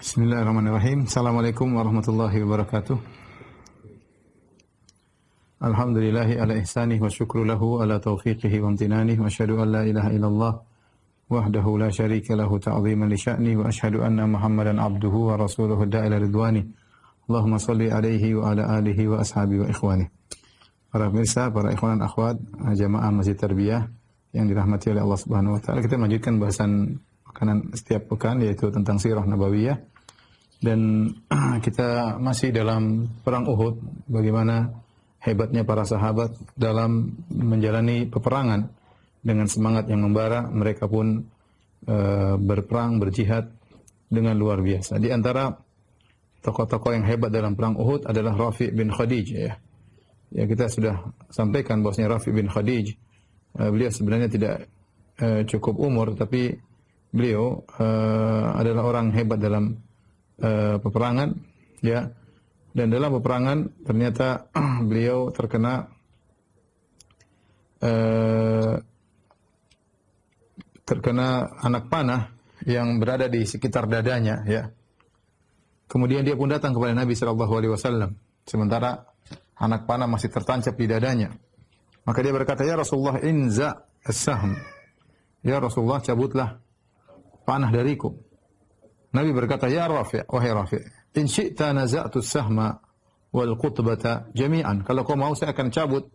Bismillahirrahmanirrahim. Assalamualaikum warahmatullahi wabarakatuh. Alhamdulillahi ala ihsanih wa syukru lahu ala taufiqihi wa amtinanih wa asyhadu an la ilaha illallah wahdahu la syarika lahu ta'ziman li sya'ni wa asyhadu anna Muhammadan abduhu wa rasuluhu da'ila ridwani. Allahumma salli alaihi wa ala alihi wa ashabihi wa ikhwani. Para pemirsa, para ikhwan dan akhwat jamaah Masjid Tarbiyah yang dirahmati oleh Allah Subhanahu wa taala, kita melanjutkan bahasan makanan setiap pekan yaitu tentang sirah nabawiyah. Dan kita masih dalam perang Uhud, bagaimana hebatnya para sahabat dalam menjalani peperangan dengan semangat yang membara. Mereka pun berperang, berjihad dengan luar biasa. Di antara tokoh-tokoh yang hebat dalam perang Uhud adalah Rafi' bin Khadij. Ya, kita sudah sampaikan bahwasanya Rafi' bin Khadij, beliau sebenarnya tidak cukup umur, tapi beliau adalah orang hebat dalam peperangan, ya. Dan dalam peperangan ternyata beliau terkena anak panah yang berada di sekitar dadanya, ya. Kemudian dia pun datang kepada Nabi sallallahu alaihi wasallam sementara anak panah masih tertancap di dadanya. Maka dia berkata, "Ya Rasulullah, inza as-sahm." Ya Rasulullah, cabutlah panah dariku. Nabi berkata, "Ya Rafi', wahai Rafi', in syi'ta naza'tu as-sahma wal qutbata jami'an." Kalau kau mau saya akan cabut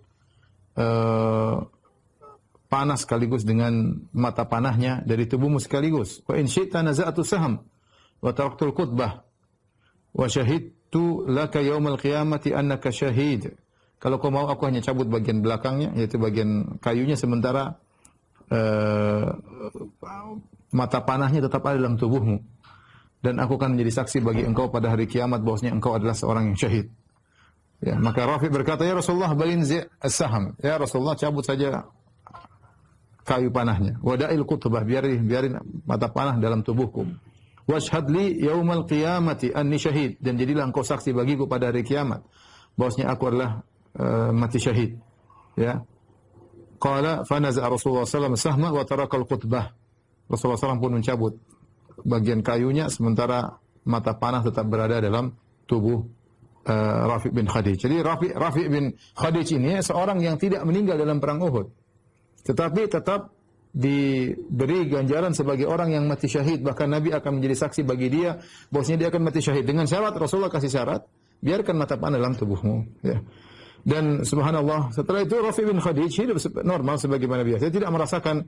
panah sekaligus dengan mata panahnya dari tubuhmu sekaligus. Wa in syi'ta naza'tu sahm wa taraktu al-qutbah wa syahidtu laka yaumal qiyamati annaka syahid. Kalau kau mau aku hanya cabut bagian belakangnya, yaitu bagian kayunya, sementara mata panahnya tetap ada dalam tubuhmu. Dan aku akan menjadi saksi bagi engkau pada hari kiamat bahwasanya engkau adalah seorang yang syahid. Ya, maka Rafi' berkata, "Ya Rasulullah, balin as-saham." Ya Rasulullah, cabut saja kayu panahnya. Wada'il qutbah, biarin mata panah dalam tubuhku. Washhad li yaumal qiyamati anni syahid, dan jadilah engkau saksi bagiku pada hari kiamat bahwasanya aku adalah mati syahid. Ya. Qala fa naza'a Rasulullah sallallahu alaihi wasallam sahma wa taraka al-qutbah. Rasulullah SAW pun mencabut bagian kayunya sementara mata panah tetap berada dalam tubuh Rafi' bin Khadij. Jadi Rafi' bin Khadij ini seorang yang tidak meninggal dalam perang Uhud, tetapi tetap diberi ganjaran sebagai orang yang mati syahid. Bahkan Nabi akan menjadi saksi bagi dia bahwasanya dia akan mati syahid. Dengan syarat, Rasulullah kasih syarat, biarkan mata panah dalam tubuhmu, ya. Dan subhanallah, setelah itu Rafi' bin Khadij hidup normal sebagaimana biasa, tidak merasakan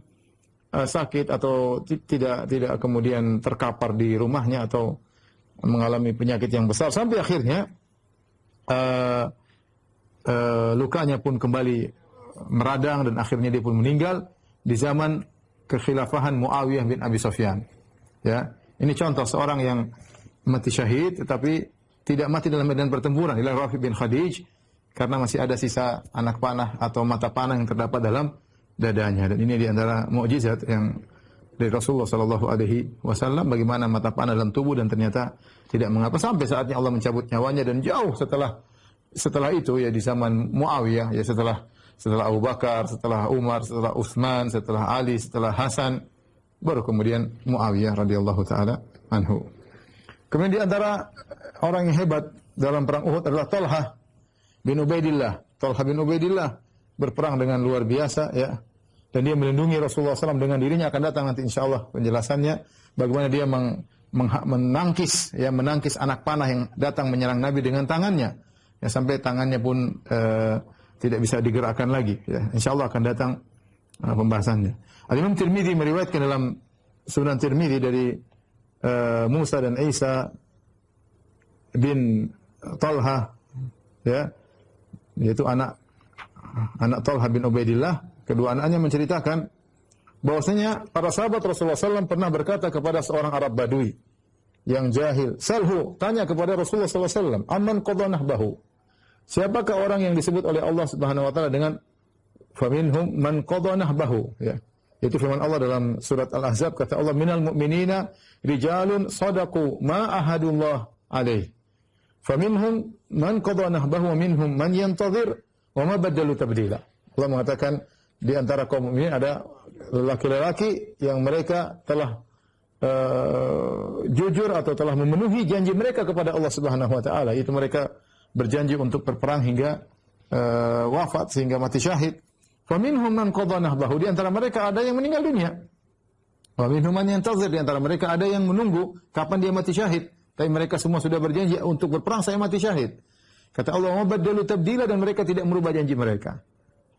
sakit atau tidak kemudian terkapar di rumahnya atau mengalami penyakit yang besar, sampai akhirnya lukanya pun kembali meradang dan akhirnya dia pun meninggal di zaman kekhilafahan Muawiyah bin Abi Sufyan. Ya, ini contoh seorang yang mati syahid tetapi tidak mati dalam medan pertempuran, ialah Rafi' bin Khadij, karena masih ada sisa anak panah atau mata panah yang terdapat dalam dadanya. Dan ini di antara mukjizat yang dari Rasulullah sallallahu alaihi wasallam, bagaimana mata panah dalam tubuh dan ternyata tidak mengapa, sampai saatnya Allah mencabut nyawanya. Dan jauh setelah itu, ya di zaman Muawiyah, ya setelah Abu Bakar, setelah Umar, setelah Utsman, setelah Ali, setelah Hasan, baru kemudian Muawiyah radhiyallahu taala anhu. Kemudian di antara orang yang hebat dalam perang Uhud adalah Talha bin Ubaidillah. Talha bin Ubaidillah berperang dengan luar biasa, ya. Dan dia melindungi Rasulullah SAW dengan dirinya. Akan datang nanti insyaallah penjelasannya bagaimana dia menangkis anak panah yang datang menyerang Nabi dengan tangannya, ya, sampai tangannya pun tidak bisa digerakkan lagi, ya. Insyaallah akan datang pembahasannya. Al-Imam Tirmidzi meriwayatkan dalam Sunan Tirmidzi dari Musa dan Isa bin Talha, ya, yaitu anak Talha bin Ubaidillah. Kedua anaknya menceritakan bahwasanya para sahabat Rasulullah SAW pernah berkata kepada seorang Arab Badui yang jahil, "Salhu," tanya kepada Rasulullah SAW, "Amman qadha nahbahu?" Siapakah orang yang disebut oleh Allah Subhanahu wa taala dengan faminhum man qadha nahbahu, ya. Itu firman Allah dalam surat Al-Ahzab, kata Allah, "Minal mu'minina rijalun shadaqu ma ahadullah alaih. Faminhum man qadha nahbahu wa minhum man yantazir wa ma badalu tabdila." Allah mengatakan di antara kaum mukminin ada lelaki-lelaki yang mereka telah jujur atau telah memenuhi janji mereka kepada Allah Subhanahu wa taala. Itu mereka berjanji untuk berperang hingga wafat, sehingga mati syahid. Faminhum man qadha nahbahu, di antara mereka ada yang meninggal dunia. Wa minhum man yantazir, di antara mereka ada yang menunggu kapan dia mati syahid. Tapi mereka semua sudah berjanji untuk berperang saya mati syahid. Kata Allah, "Wa baddalu tabdila," dan mereka tidak merubah janji mereka.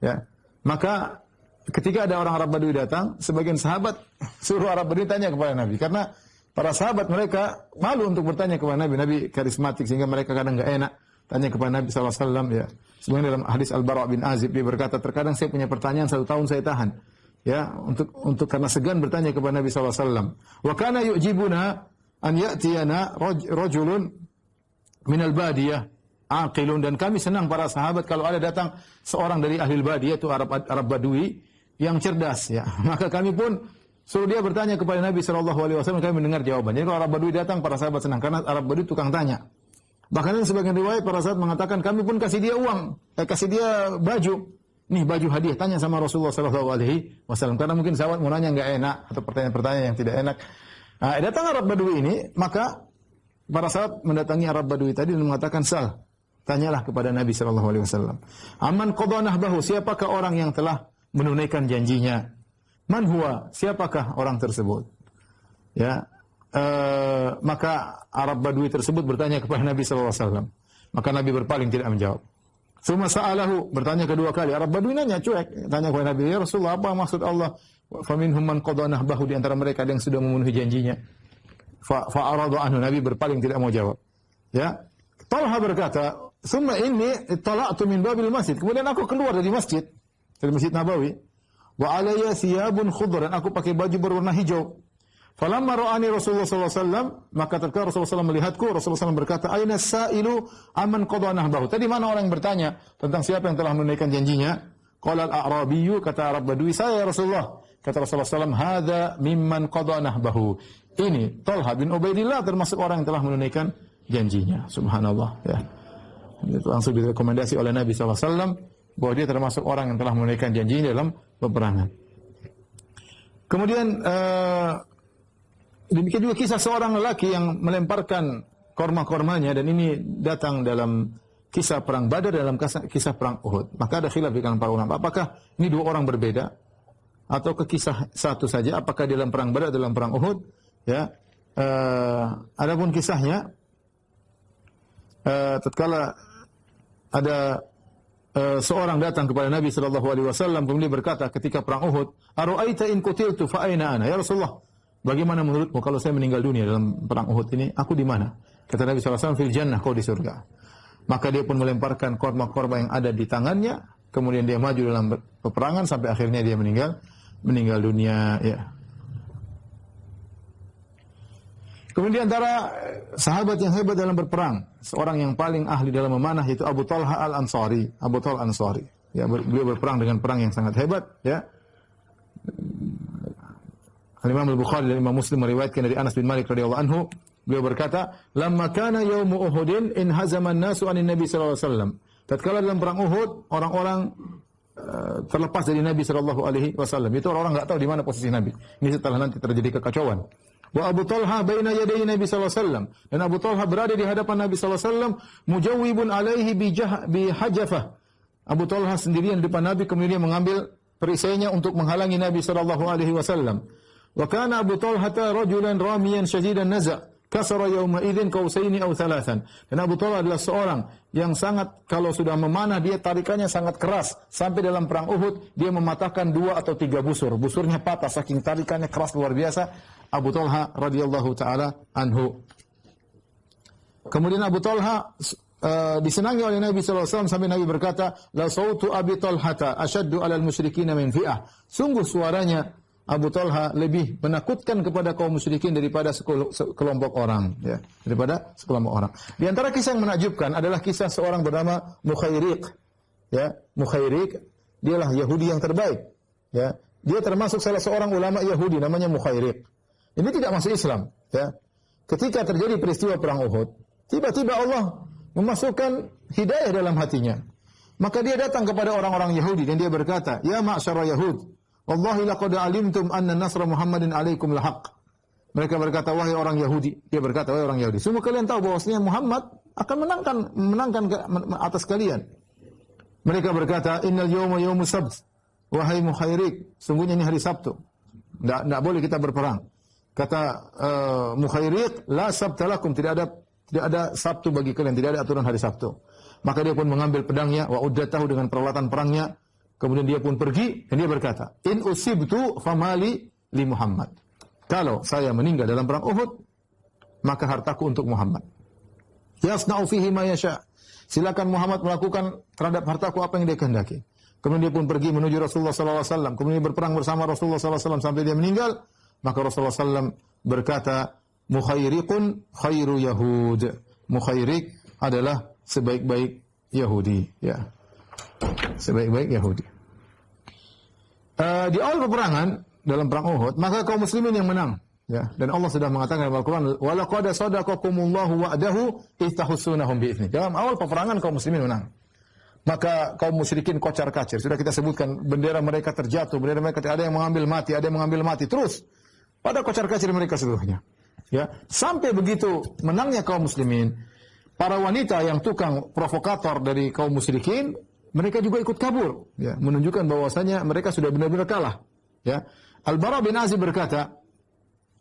Ya. Maka ketika ada orang Arab Badui datang, sebagian sahabat suruh Arab Badui tanya kepada Nabi, karena para sahabat mereka malu untuk bertanya kepada Nabi. Nabi karismatik sehingga mereka kadang enggak enak tanya kepada Nabi sallallahu alaihi wasallam, ya. Sebenarnya dalam hadis Al-Bara' bin Azib dia berkata, terkadang saya punya pertanyaan 1 tahun saya tahan. Ya, untuk karena segan bertanya kepada Nabi sallallahu alaihi wasallam. Wa kana yu'jibuna an ya'tiyana rajulun minal badiyah aqilun, dan kami senang para sahabat kalau ada datang seorang dari ahli badiyah, itu Arab Badui yang cerdas, ya. Maka kami pun suruh dia bertanya kepada Nabi sallallahu alaihi wasallam, kami mendengar jawabannya. Kalau Arab Badui datang, para sahabat senang karena Arab Badui tukang tanya. Bahkan sebagian riwayat para sahabat mengatakan kami pun kasih dia uang, kasih dia baju. Nih baju hadiah, tanya sama Rasulullah sallallahu alaihi wasallam, karena mungkin sahabat mau nanya enggak enak atau pertanyaan-pertanyaan yang tidak enak. Datang Arab Badui ini, maka para sahabat mendatangi Arab Badui tadi dan mengatakan, "Sal, tanyalah kepada Nabi sallallahu alaihi wasallam. Aman qadha nahbahu, siapakah orang yang telah menunaikan janjinya? Man huwa, siapakah orang tersebut?" Ya. Maka Arab Badui tersebut bertanya kepada Nabi sallallahu alaihi wasallam. Maka Nabi berpaling tidak menjawab. Suma sa'alahu, bertanya kedua kali. Arab Badui nanya cuek, tanya kepada Nabi, "Ya Rasulullah, apa maksud Allah? Faminhum man qadha nahbahu," di antara mereka ada yang sudah memenuhi janjinya. Fa'arada anhu, Nabi berpaling tidak mau jawab. Ya. Talha berkata, "Summa inni ittala'tu min babil masjid." Kemudian aku keluar dari masjid Nabawi. Wa alayya thiyabun khudran, aku pakai baju berwarna hijau. Falamma ra'ani Rasulullah sallallahu alaihi wasallam, maka tatkala Rasulullah SAW melihatku, Rasulullah SAW berkata, "Aina as-sa'ilu amman qadha nahbahu?" Tadi mana orang yang bertanya tentang siapa yang telah menunaikan janjinya? Qala al-a'rabiyyu, kata Arab Badui, "Saya ya Rasulullah." Kata Rasulullah SAW, "Hadza mimman qadha nahbahu." Ini Talha bin Ubaidillah termasuk orang yang telah menunaikan janjinya. Subhanallah, ya. Itu langsung direkomendasi oleh Nabi SAW bahwa dia termasuk orang yang telah menunaikan janjinya dalam peperangan. Kemudian demikian juga kisah seorang lelaki yang melemparkan korma-kormanya, dan ini datang dalam kisah perang Badar, dalam kisah perang Uhud. Maka ada khilaf di kalangan para ulama, apakah ini dua orang berbeda atau ke kisah satu saja, apakah dalam perang Badar atau dalam perang Uhud, ya. Adapun kisahnya tatkala ada seorang datang kepada Nabi sallallahu alaihi wasallam kemudian berkata ketika perang Uhud, "Ara'aita in qutiltu fa aina ana?" Ya Rasulullah, bagaimana menurutmu kalau saya meninggal dunia dalam perang Uhud ini, aku di mana? Kata Nabi sallallahu alaihi wasallam, "Fil jannah," kau di surga. Maka dia pun melemparkan korma-korma yang ada di tangannya, kemudian dia maju dalam peperangan sampai akhirnya dia meninggal dunia, ya. Kemudian antara sahabat yang hebat dalam berperang, seorang yang paling ahli dalam memanah yaitu Abu Talha Al-Ansari. Abu Talha Al-Ansari. Ya, beliau berperang dengan perang yang sangat hebat, ya. Al-Imam Al-Bukhari dan Imam Muslim meriwayatkan dari Anas bin Malik radhiyallahu anhu, beliau berkata, "Lamma kana yaumu Uhudin in hazama an-nasu anin Nabi sallallahu alaihi wasallam." Tatkala dalam perang Uhud, orang-orang terlepas dari Nabi sallallahu alaihi wasallam. Itu orang-orang enggak tahu di mana posisi Nabi. Ini setelah nanti terjadi kekacauan. Wa Abu Talha baina yaday Nabi sallallahu alaihi wasallam. Dan Abu Talha berada di hadapan Nabi sallallahu alaihi wasallam, mujawwibun alaihi bi hajafah. Abu Talha sendirian di depan Nabi, kemudian dia mengambil perisainya untuk menghalangi Nabi sallallahu alaihi wasallam. Wa kana Abu Talha rajulan ramiyan shadidan naza', kasara yawma idzin qausaini aw thalathan. Dan Abu Talha adalah seorang yang sangat, kalau sudah memanah dia tarikannya sangat keras, sampai dalam perang Uhud dia mematahkan 2 atau 3 busur. Busurnya patah saking tarikannya keras luar biasa. Abu Talha radhiyallahu taala anhu. Kemudian Abu Talha disenangi oleh Nabi sallallahu alaihi wasallam sampai Nabi berkata, "La sautu Abi Talhata asyaddu 'alal musyrikin min fi'ah." Sungguh suaranya Abu Talha lebih menakutkan kepada kaum musyrikin daripada sekelompok orang, ya, daripada sekelompok orang. Di antara kisah yang menakjubkan adalah kisah seorang bernama Mukhayriq. Ya, Mukhayriq dialah Yahudi yang terbaik, ya. Dia termasuk salah seorang ulama Yahudi namanya Mukhayriq. Ini tidak masuk Islam, ya. Ketika terjadi peristiwa perang Uhud, tiba-tiba Allah memasukkan hidayah dalam hatinya. Maka dia datang kepada orang-orang Yahudi dan dia berkata, "Ya ma'syara Yahud, wallahi laqad alimtum anna nasra Muhammadin alaikum lahaq." Mereka berkata, wahai orang Yahudi. Dia berkata, wahai orang Yahudi. Sungguh kalian tahu bahwasanya Muhammad akan menangkan atas kalian. Mereka berkata, innal yawma yawmus sabt. Wahai Mukhairik, sungguhnya ini hari Sabtu. Tidak boleh kita berperang. Kata Mukhairik, la sabta lakum. Tidak ada Sabtu bagi kalian. Tidak ada aturan hari Sabtu. Maka dia pun mengambil pedangnya, wa uddatahu dengan peralatan perangnya. Kemudian dia pun pergi dan dia berkata, in usibtu famali li Muhammad. Kalau saya meninggal dalam perang Uhud, maka hartaku untuk Muhammad. Yasna'u fihi ma yasha. Silakan Muhammad melakukan terhadap hartaku apa yang dia kehendaki. Kemudian dia pun pergi menuju Rasulullah SAW. Kemudian berperang bersama Rasulullah SAW sampai dia meninggal. Maka Rasulullah SAW berkata, Mukhairikun khairu Yahud. Mukhairik adalah sebaik-baik Yahudi. Ya, sebaik-baik Yahudi. Di awal peperangan dalam perang Uhud, maka kaum muslimin yang menang. Ya, dan Allah sudah mengatakan dalam Al-Quran, walaqad sadaqakumullahu wa'dahu istahussunahum bi'izni. Dalam awal peperangan kaum muslimin menang. Maka kaum musyrikin kocar-kacir. Sudah kita sebutkan, bendera mereka terjatuh, bendera mereka ada yang mengambil mati, ada yang mengambil mati. Terus pada kocar-kacir mereka seluruhnya. Ya, sampai begitu menangnya kaum muslimin, para wanita yang tukang provokator dari kaum musyrikin, mereka juga ikut kabur, ya, menunjukkan bahwasanya mereka sudah benar-benar kalah. Ya. Al-Bara bin Azib berkata,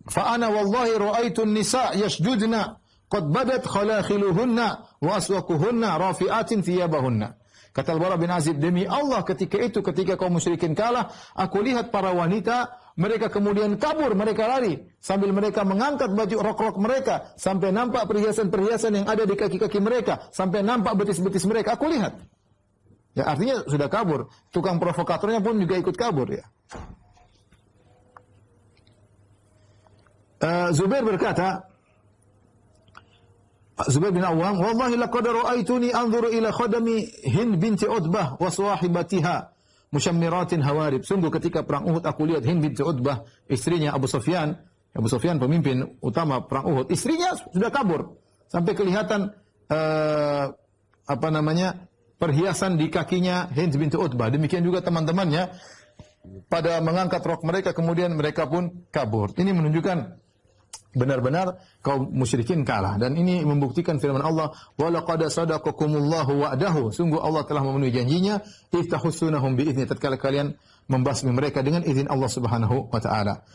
"Fa ana wallahi ra'aitu an-nisa yasjudna qad badat khalakhiluhunna wa aswaquhunna rafi'atin thiyabahunna." Kata Al-Bara bin Azib, demi Allah ketika kaum musyrikin kalah, aku lihat para wanita, mereka kemudian kabur, mereka lari, sambil mereka mengangkat baju rok-rok mereka, sampai nampak perhiasan-perhiasan yang ada di kaki-kaki mereka, sampai nampak betis-betis mereka, aku lihat. Ya, artinya sudah kabur. Tukang provokatornya pun juga ikut kabur, ya. Zubair berkata, Zubair bin Awwam, wallahi laqad ra'aituni anzuru ila khadami Hind binti Utbah wa sahibatiha musyammiratin hawarib. Sungguh ketika perang Uhud aku lihat Hind binti Utbah, istrinya Abu Sufyan. Abu Sufyan pemimpin utama perang Uhud. Istrinya sudah kabur sampai kelihatan perhiasan di kakinya Hind binti Utbah. Demikian juga teman-temannya pada mengangkat rok mereka, kemudian mereka pun kabur. Ini menunjukkan benar-benar kaum musyrikin kalah, dan ini membuktikan firman Allah, wa laqad sadaqakumullahu wa'dahu. Sungguh Allah telah memenuhi janjinya, iftahussunahum bi'izni, tatkala kalian membasmi mereka dengan izin Allah Subhanahu wa taala.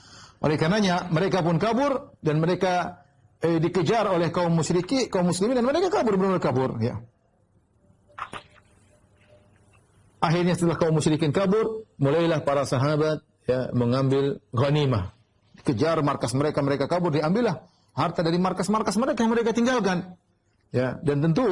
Oleh karenanya mereka pun kabur dan mereka dikejar oleh kaum muslimin, dan mereka kabur, benar-benar kabur, ya. Akhirnya setelah kaum musyrikin kabur, mulailah para sahabat, ya, mengambil ghanimah. Kejar markas mereka kabur, diambillah harta dari markas-markas mereka yang mereka tinggalkan. Ya, dan tentu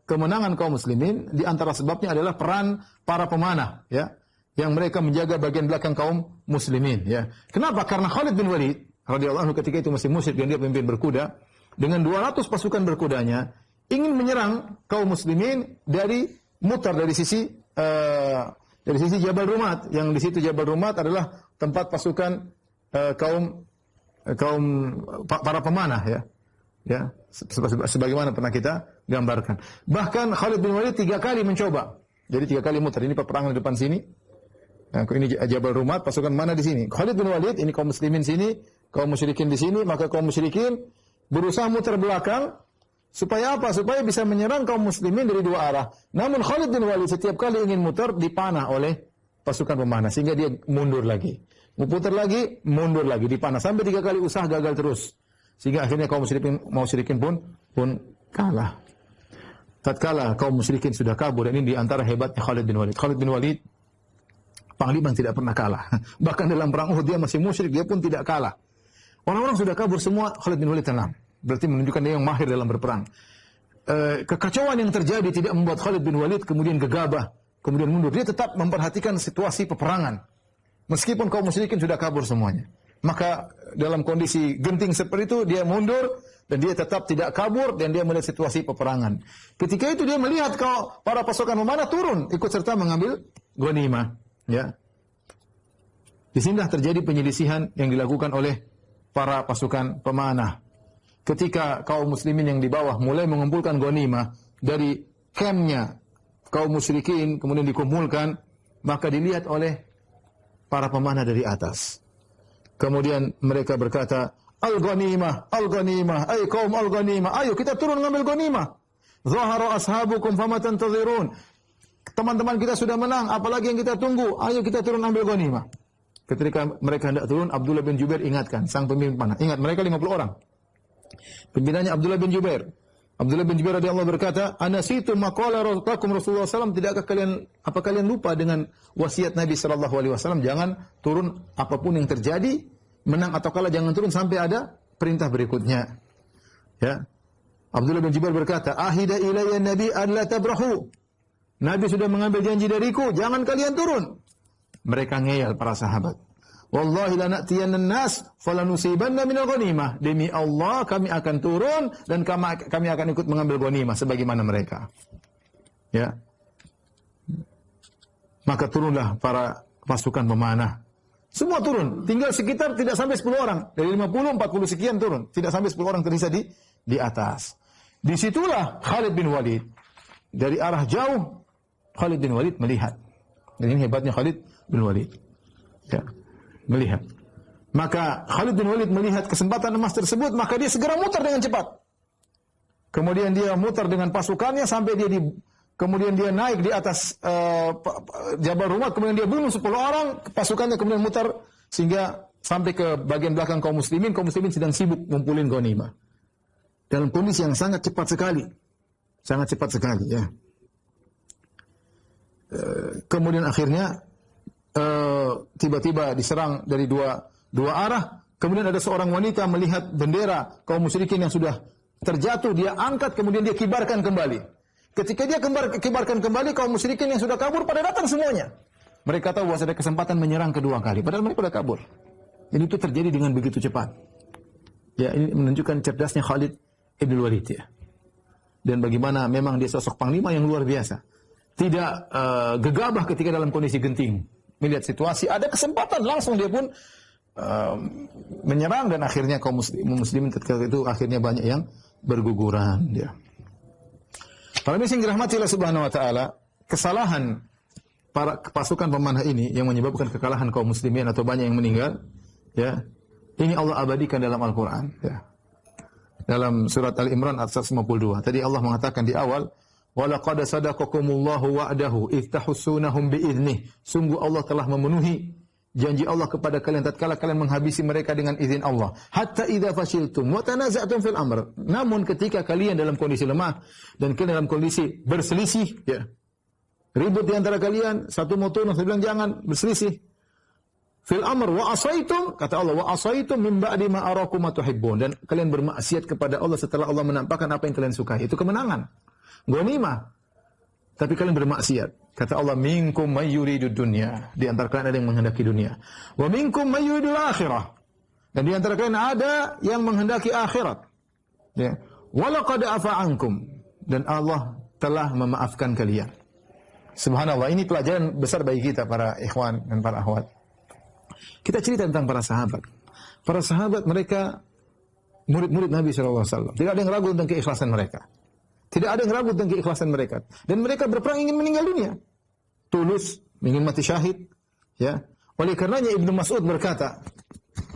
kemenangan kaum muslimin di antara sebabnya adalah peran para pemanah, ya, yang mereka menjaga bagian belakang kaum muslimin, ya. Kenapa? Karena Khalid bin Walid radhiyallahu anhu ketika itu masih musyrik dan dia pemimpin berkuda, dengan 200 pasukan berkudanya ingin menyerang kaum muslimin dari sisi Jabal Rumat, yang di situ Jabal Rumat adalah tempat pasukan kaum para pemanah, ya. Ya, sebagaimana pernah kita gambarkan. Bahkan Khalid bin Walid 3 kali mencoba. Jadi 3 kali muter. Ini peperangan di depan sini. Nah, ini Jabal Rumat, pasukan mana di sini? Khalid bin Walid, ini kaum muslimin sini, kaum musyrikin di sini, maka kaum musyrikin berusaha muter belakang supaya apa? Supaya bisa menyerang kaum muslimin dari 2 arah. Namun Khalid bin Walid setiap kali ingin muter dipanah oleh pasukan pemanah, sehingga dia mundur lagi. Putar lagi, mundur lagi, dipanah. Sampai 3 kali usaha gagal terus. Sehingga akhirnya kaum musyrikin pun kalah. Tatkala kaum musyrikin sudah kabur, dan ini di antara hebatnya Khalid bin Walid. Khalid bin Walid, panglima yang tidak pernah kalah. Bahkan dalam perang Uhud dia masih musyrik, dia pun tidak kalah. Orang-orang sudah kabur semua, Khalid bin Walid tenang. Berarti menunjukkan dia yang mahir dalam berperang. Kekacauan yang terjadi tidak membuat Khalid bin Walid kemudian gegabah, kemudian mundur. Dia tetap memperhatikan situasi peperangan. Meskipun kaum musyrikin sudah kabur semuanya. Maka dalam kondisi genting seperti itu, dia mundur dan dia tetap tidak kabur, dan dia melihat situasi peperangan. Ketika itu dia melihat para pasukan pemanah turun, ikut serta mengambil ghanimah, ya. Di sinilah terjadi penyelisihan yang dilakukan oleh para pasukan pemanah. Ketika kaum muslimin yang di bawah mulai mengumpulkan ghanimah dari kampnya kaum musyrikin, kemudian dikumpulkan, maka dilihat oleh para pemanah dari atas. Kemudian mereka berkata, Al-ghanimah, al-ghanimah, ay kaum al-ghanimah. Ayo kita turun ngambil ghanimah. Zahara ashabukum fama tantazirun. Teman-teman kita sudah menang, apalagi yang kita tunggu? Ayo kita turun ambil ghanimah. Ketika mereka hendak turun, Abdullah bin Jubair ingatkan, sang pemimpin panah. Ingat, mereka 50 orang. Pimpinannya Abdullah bin Jubair. Abdullah bin Jubair radhiyallahu berkata, "Anasitu maqala Rasulullah sallallahu tidakkah kalian lupa dengan wasiat Nabi sallallahu alaihi wasallam, jangan turun apapun yang terjadi, menang atau kalah jangan turun sampai ada perintah berikutnya." Ya. Abdullah bin Jubair berkata, "Ahida ilayya Nabi an la tabrahu." Nabi sudah mengambil janji dariku, jangan kalian turun. Mereka ngeyel para sahabat. Wallahi lanatiyanna nas falanusibanna minal ghanimah. Demi Allah kami akan turun dan kami akan ikut mengambil ghanimah sebagaimana mereka. Ya. Maka turunlah para pasukan pemanah. Semua turun, tinggal sekitar tidak sampai 10 orang. Dari 50, 40 sekian turun. Tidak sampai 10 orang tersisa di atas. Disitulah Khalid bin Walid. Dari arah jauh, Khalid bin Walid melihat. Dan ini hebatnya Khalid bin Walid. Ya, melihat. Maka Khalid bin Walid melihat kesempatan emas tersebut, maka dia segera mutar dengan cepat. Kemudian dia mutar dengan pasukannya sampai kemudian dia naik di atas Jabal Rumat, kemudian dia bunuh 10 orang, pasukannya kemudian mutar sehingga sampai ke bagian belakang kaum muslimin sedang sibuk ngumpulin ghanimah. Dalam kondisi yang sangat cepat sekali. Sangat cepat sekali, ya. Kemudian akhirnya tiba-tiba diserang dari dua arah. Kemudian ada seorang wanita melihat bendera kaum musyrikin yang sudah terjatuh, dia angkat kemudian dia kibarkan kembali. Ketika dia kibarkan kembali, kaum musyrikin yang sudah kabur pada datang semuanya. Mereka tahu bahwa ada kesempatan menyerang kedua kali, padahal mereka sudah kabur. Ini itu terjadi dengan begitu cepat. Ya, ini menunjukkan cerdasnya Khalid ibn Walid, ya. Dan bagaimana memang dia sosok panglima yang luar biasa. Tidak gegabah ketika dalam kondisi genting. Melihat situasi, ada kesempatan, langsung dia pun menyerang dan akhirnya kaum muslimin ketika itu akhirnya banyak yang berguguran. Ya. Para muslim dirahmati Allah Subhanahu wa taala, kesalahan para pasukan pemanah ini yang menyebabkan kekalahan kaum muslimin atau banyak yang meninggal, ya. Ini Allah abadikan dalam Al-Qur'an, ya. Dalam surat Al-Imran ayat 152. Tadi Allah mengatakan di awal, "Walaqad sadaqakumullahu wa'dahu idh tahussunahum bi'idnih." Sungguh Allah telah memenuhi janji Allah kepada kalian tatkala kalian menghabisi mereka dengan izin Allah. Hatta idza fashiltum wa tanaza'tum fil amr. Namun ketika kalian dalam kondisi lemah dan kalian dalam kondisi berselisih, ya. Ribut di antara kalian, satu mau turun, satu bilang jangan, berselisih. Fil amr wa asaitum, kata Allah, wa asaitum min ba'di ma arakum ma tuhibbun, dan kalian bermaksiat kepada Allah setelah Allah menampakkan apa yang kalian sukai. Itu kemenangan. Ghanimah. Tapi kalian bermaksiat. Kata Allah, minkum may yuridud dunya. Di antara kalian ada yang menghendaki dunia. Wa minkum may yuridul akhirah. Dan di antara kalian ada yang menghendaki akhirat. Ya. Wa laqad afa ankum. Dan Allah telah memaafkan kalian. Subhanallah, ini pelajaran besar bagi kita para ikhwan dan para akhwat. Kita cerita tentang para sahabat. Para sahabat mereka murid-murid Nabi SAW. Tidak ada yang ragu tentang keikhlasan mereka. Tidak ada yang ragu tentang keikhlasan mereka. Dan mereka berperang ingin meninggal dunia. Tulus, ingin mati syahid. Ya. Oleh karenanya Ibnu Mas'ud berkata,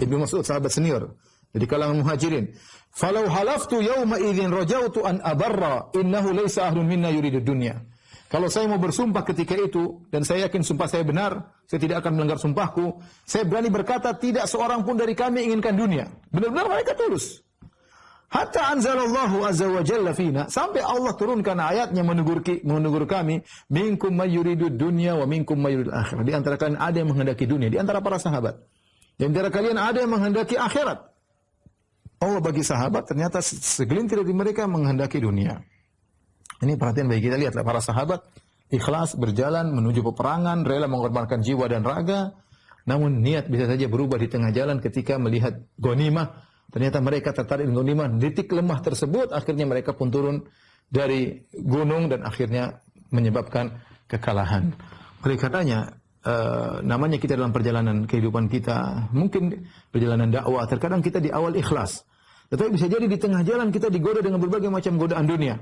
Ibnu Mas'ud sahabat senior dari kalangan muhajirin, "Falau halaftu yawma idzin rajautu an abarra innahu laysa ahlun minna yuridu dunya." Kalau saya mau bersumpah ketika itu, dan saya yakin sumpah saya benar, saya tidak akan melanggar sumpahku, saya berani berkata tidak seorang pun dari kami inginkan dunia. Benar-benar mereka tulus. Hatta anzalallahu azza wa jalla fina, sampai Allah turunkan ayatnya menegur kami, minkum may yuridud dunya wa minkum may yuridul akhirah. Di antara kalian ada yang menghendaki dunia, di antara para sahabat. Di antara kalian ada yang menghendaki akhirat. Allah bagi sahabat ternyata segelintir dari mereka menghendaki dunia. Ini perhatian bagi kita, lihatlah para sahabat ikhlas berjalan menuju peperangan, rela mengorbankan jiwa dan raga. Namun niat bisa saja berubah di tengah jalan ketika melihat ghanimah. Ternyata mereka tertarik dengan ghanimah. Titik lemah tersebut akhirnya mereka pun turun dari gunung dan akhirnya menyebabkan kekalahan. Oleh karenanya namanya kita dalam perjalanan kehidupan kita, mungkin perjalanan dakwah, terkadang kita di awal ikhlas. Tetapi bisa jadi di tengah jalan kita digoda dengan berbagai macam godaan dunia.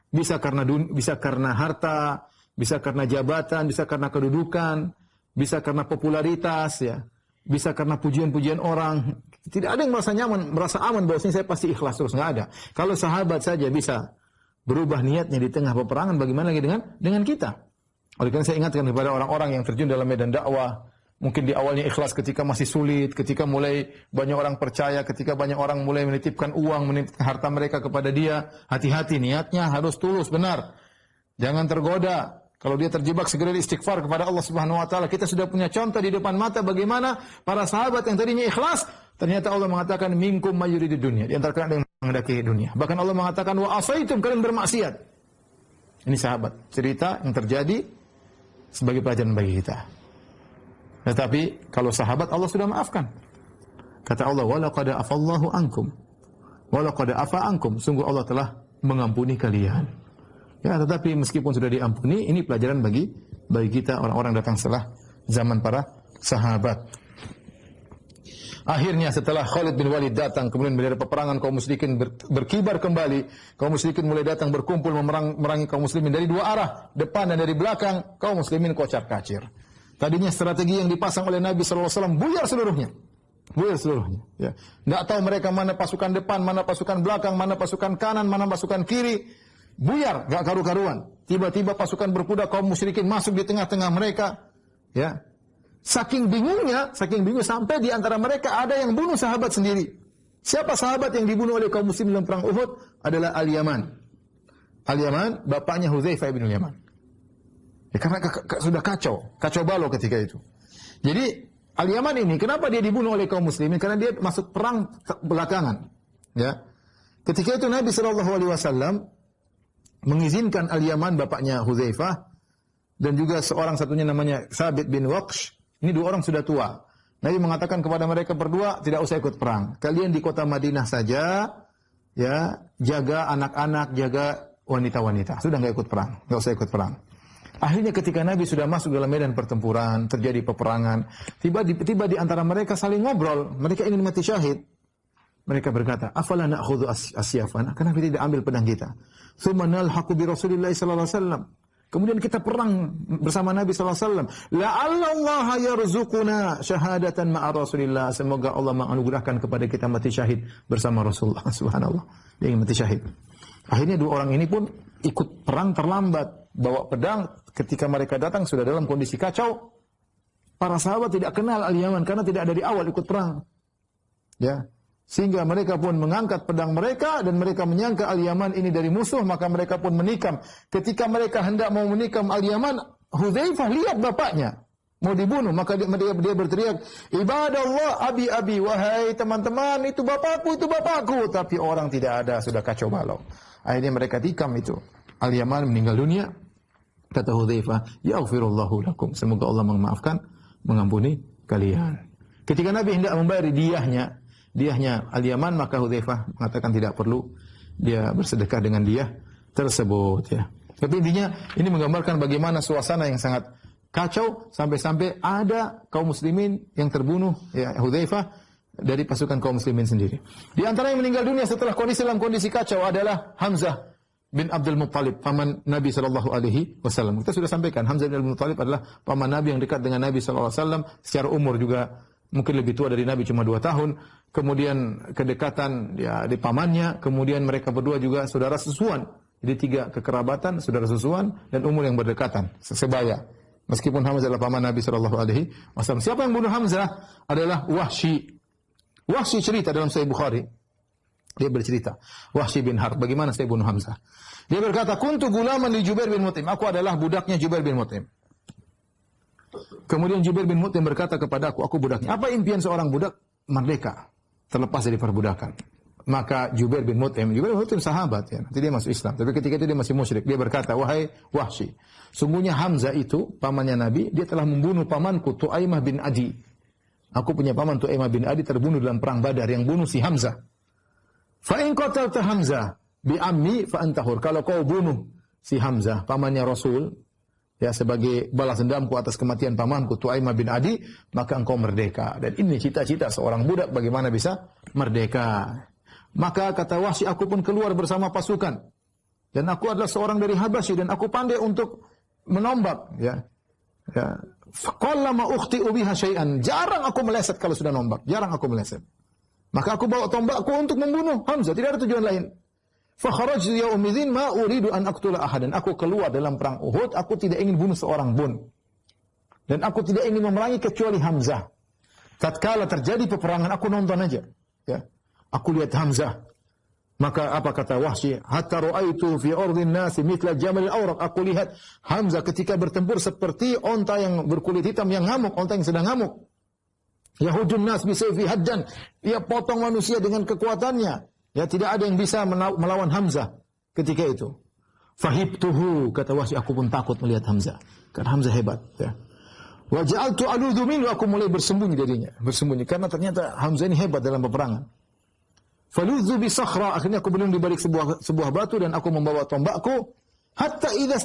Bisa karena harta, bisa karena jabatan, bisa karena kedudukan, bisa karena popularitas, ya. bisa karena pujian-pujian orang. Tidak ada yang merasa nyaman, merasa aman bahwasanya saya pasti ikhlas terus, enggak ada. Kalau sahabat saja bisa berubah niatnya di tengah peperangan, bagaimana lagi dengan kita? Oleh karena saya ingatkan kepada orang-orang yang terjun dalam medan dakwah, mungkin di awalnya ikhlas ketika masih sulit, ketika mulai banyak orang percaya, ketika banyak orang mulai menitipkan uang, menitipkan harta mereka kepada dia, hati-hati, niatnya harus tulus, benar. Jangan tergoda. Kalau dia terjebak, segera istighfar kepada Allah Subhanahu wa taala. Kita sudah punya contoh di depan mata bagaimana para sahabat yang tadinya ikhlas, ternyata Allah mengatakan minkum mayyuridu dunya. Di antara kalian ada yang menghendaki dunia. Bahkan Allah mengatakan wa asaitum, kalian bermaksiat. Ini sahabat, cerita yang terjadi sebagai pelajaran bagi kita. Tetapi kalau sahabat Allah sudah maafkan. Kata Allah, wa laqad afallahu ankum. Wa laqad afa ankum. Sungguh Allah telah mengampuni kalian. Ya, tetapi meskipun sudah diampuni, ini pelajaran bagi kita orang-orang datang setelah zaman para sahabat. Akhirnya setelah Khalid bin Walid datang, kemudian bendera peperangan kaum musyrikin berkibar kembali. Kaum musyrikin mulai datang berkumpul memerangi kaum muslimin dari dua arah, depan dan dari belakang. Kaum muslimin kocar-kacir. Tadinya strategi yang dipasang oleh Nabi sallallahu alaihi wasallam buyar seluruhnya. Buyar seluruhnya. Ya. Enggak tahu mereka mana pasukan depan, mana pasukan belakang, mana pasukan kanan, mana pasukan kiri. Buyar, gak karu-karuan. Tiba-tiba pasukan berkuda kaum musyrikin masuk di tengah-tengah mereka. Ya, saking bingung sampai di antara mereka ada yang bunuh sahabat sendiri. Siapa sahabat yang dibunuh oleh kaum muslim dalam perang Uhud? Adalah Al-Yaman. Al-Yaman, bapaknya Hudzaifah bin Al-Yaman. Ya, karena sudah kacau balau ketika itu. Jadi Al-Yaman ini kenapa dia dibunuh oleh kaum muslimin? Karena dia masuk perang belakangan. Ya, ketika itu Nabi SAW mengizinkan Al-Yaman, bapaknya Hudzaifah, dan juga seorang satunya namanya Thabit bin Waqsh. Ini dua orang sudah tua. Nabi mengatakan kepada mereka berdua, tidak usah ikut perang. Kalian di kota Madinah saja, ya, jaga anak-anak, jaga wanita-wanita. Sudah enggak ikut perang, enggak usah ikut perang. Akhirnya ketika Nabi sudah masuk dalam medan pertempuran, terjadi peperangan, tiba di antara mereka saling ngobrol. Mereka ingin mati syahid. Mereka berkata, afala na'khudhu asyafana? Kenapa tidak ambil pedang kita? Tsumma nalhaqu bi Rasulillah sallallahu alaihi wasallam. Kemudian kita perang bersama Nabi sallallahu alaihi wasallam. La'alla Allah yarzuquna syahadatan ma'a Rasulillah. Semoga Allah menganugerahkan kepada kita mati syahid bersama Rasulullah. Subhanallah. Dia ingin mati syahid. Akhirnya dua orang ini pun ikut perang terlambat, bawa pedang. Ketika mereka datang sudah dalam kondisi kacau. Para sahabat tidak kenal Al-Yaman karena tidak dari awal ikut perang. Ya. Sehingga mereka pun mengangkat pedang mereka dan mereka menyangka Al-Yaman ini dari musuh, maka mereka pun menikam. Ketika mereka hendak mau menikam Al-Yaman, Hudzaifah lihat bapaknya mau dibunuh, maka dia berteriak, "Ibadallah, abi, wahai teman-teman, itu bapakku." Tapi orang tidak ada, sudah kacau balau. Akhirnya mereka tikam itu. Al-Yaman meninggal dunia. Kata Hudzaifah, "Yaghfirullahu lakum." Semoga Allah memaafkan, mengampuni kalian. Ketika Nabi hendak membayar diahnya Al-Yaman, maka Hudzaifah mengatakan tidak perlu dia bersedekah dengan diah tersebut, ya. Tapi intinya ini menggambarkan bagaimana suasana yang sangat kacau sampai-sampai ada kaum muslimin yang terbunuh, ya, Hudzaifah dari pasukan kaum muslimin sendiri. Di antara yang meninggal dunia setelah dalam kondisi kacau adalah Hamzah bin Abdul Muttalib, paman Nabi sallallahu alaihi wasallam. Kita sudah sampaikan Hamzah bin Abdul Muttalib adalah paman Nabi yang dekat dengan Nabi sallallahu alaihi wasallam, secara umur juga mungkin lebih tua dari Nabi cuma 2 tahun. Kemudian kedekatan ya di pamannya, kemudian mereka berdua juga saudara susuan. Jadi 3 kekerabatan, saudara susuan dan umur yang berdekatan, sebaya. Meskipun Hamzah adalah paman Nabi sallallahu alaihi wasallam. Siapa yang bunuh Hamzah? Adalah Wahsy. Wahsy cerita dalam Sahih Bukhari. Dia bercerita, Wahsy bin Harb, bagaimana saya bunuh Hamzah? Dia berkata, "Kuntu gulaman li Jubair bin Mut'im." Aku adalah budaknya Jubair bin Mut'im. Kemudian Jubair bin Mut'im berkata kepada aku budaknya. Apa impian seorang budak? Merdeka, terlepas dari perbudakan. Maka Jubair bin Mut'im sahabat, ya. Nanti dia masuk Islam. Tapi ketika itu dia masih musyrik. Dia berkata, "Wahai Wahsy, sungguhnya Hamzah itu pamannya Nabi, dia telah membunuh pamanku Tu'aimah bin Adi. Aku punya paman Tu'aimah bin Adi terbunuh dalam perang Badar, yang bunuh si Hamzah. Fa in qatalta Hamzah bi ammi fa antahur." Kalau kau bunuh si Hamzah, pamannya Rasul, ya, sebagai balas dendamku atas kematian pamanku Tu'aimah bin Adi, maka engkau merdeka. Dan ini cita-cita seorang budak, bagaimana bisa merdeka. Maka kata Wahsy, aku pun keluar bersama pasukan. Dan aku adalah seorang dari Habasyi dan aku pandai untuk menombak, ya. Ya, Qallama ukhti'u biha syai'an. Jarang aku meleset kalau sudah nombak, jarang aku meleset. Maka aku bawa tombakku untuk membunuh Hamzah, tidak ada tujuan lain. Fa kharajtu yawma idzin ma uridu an aqtula ahadan. Aku keluar dalam perang Uhud, aku tidak ingin bunuh seorang pun. Dan aku tidak ingin memerangi kecuali Hamzah. Tatkala terjadi peperangan, aku nonton aja. Ya. Aku lihat Hamzah. Maka apa kata Wahsy? Hatta ra'aitu fi ardhin nasi mithla jamal al-awraq. Aku lihat Hamzah ketika bertempur seperti onta yang berkulit hitam yang ngamuk, onta yang sedang ngamuk. Yahujun nas bi sayfi haddan. Dia potong manusia dengan kekuatannya. Ya, tidak ada yang bisa melawan Hamzah ketika itu. Fahibtuhu, kata Wahsy, aku pun takut melihat Hamzah. Karena Hamzah hebat, ya. Wa ja'altu aludhu minhu, aku mulai bersembunyi darinya, bersembunyi karena ternyata Hamzah ini hebat dalam peperangan. Faludhu bi sakhra, akhirnya aku berlindung di balik sebuah batu dan aku membawa tombakku. Hatta idza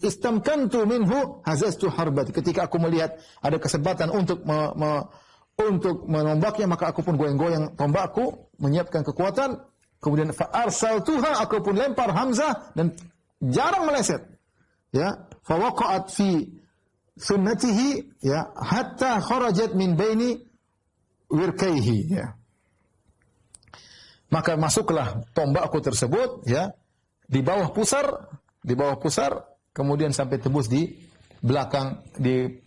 istamkantu minhu hazaztu harbati. Ketika aku melihat ada kesempatan untuk menombaknya, maka aku pun goyang-goyang tombakku, menyiapkan kekuatan. Kemudian fa arsaltuha, aku pun lempar Hamzah dan jarang meleset. Ya, fa waqa'at fi sunnatihi, ya, hatta kharajat min baini wirkaihi, ya. Maka masuklah tombakku tersebut, ya, di bawah pusar, kemudian sampai tembus di belakang, di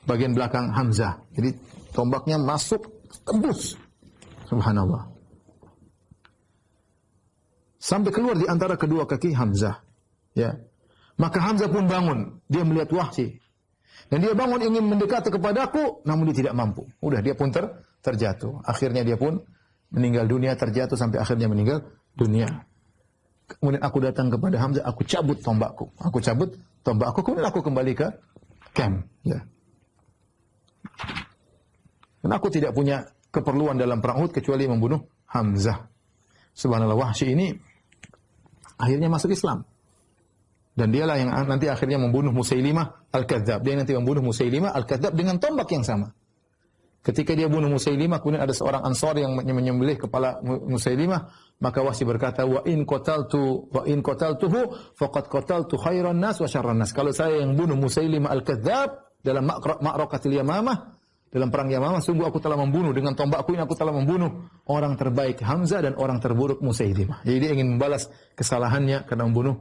bagian belakang Hamzah. Jadi tombaknya masuk tembus. Subhanallah. Sampai keluar di antara kedua kaki Hamzah. Ya. Maka Hamzah pun bangun, dia melihat Wahsy. Dan dia bangun ingin mendekat kepadaku, namun dia tidak mampu. Udah, dia pun terjatuh. Akhirnya dia pun meninggal dunia, terjatuh sampai akhirnya meninggal dunia. Kemudian aku datang kepada Hamzah, aku cabut tombakku. Kemudian aku kembali ke camp. Ya. Dan aku tidak punya keperluan dalam perang Uhud kecuali membunuh Hamzah. Subhanallah, Wahsy ini akhirnya masuk Islam. Dan dialah yang nanti akhirnya membunuh Musailimah Al-Kadzdzab. Dia nanti membunuh Musailimah Al-Kadzdzab dengan tombak yang sama. Ketika dia bunuh Musailimah, kemudian ada seorang Ansar yang menyembelih kepala Musailimah, maka Wahsy berkata, wa in qataltuhu faqad qataltu khairan nas wa syarran nas. Kalau saya yang bunuh Musailimah Al-Kadzdzab dalam Ma'rakatil Yamamah, dalam perang Yamamah, sungguh aku telah membunuh, dengan tombakku ini aku telah membunuh orang terbaik Hamzah dan orang terburuk Musailimah. Jadi dia ingin membalas kesalahannya karena membunuh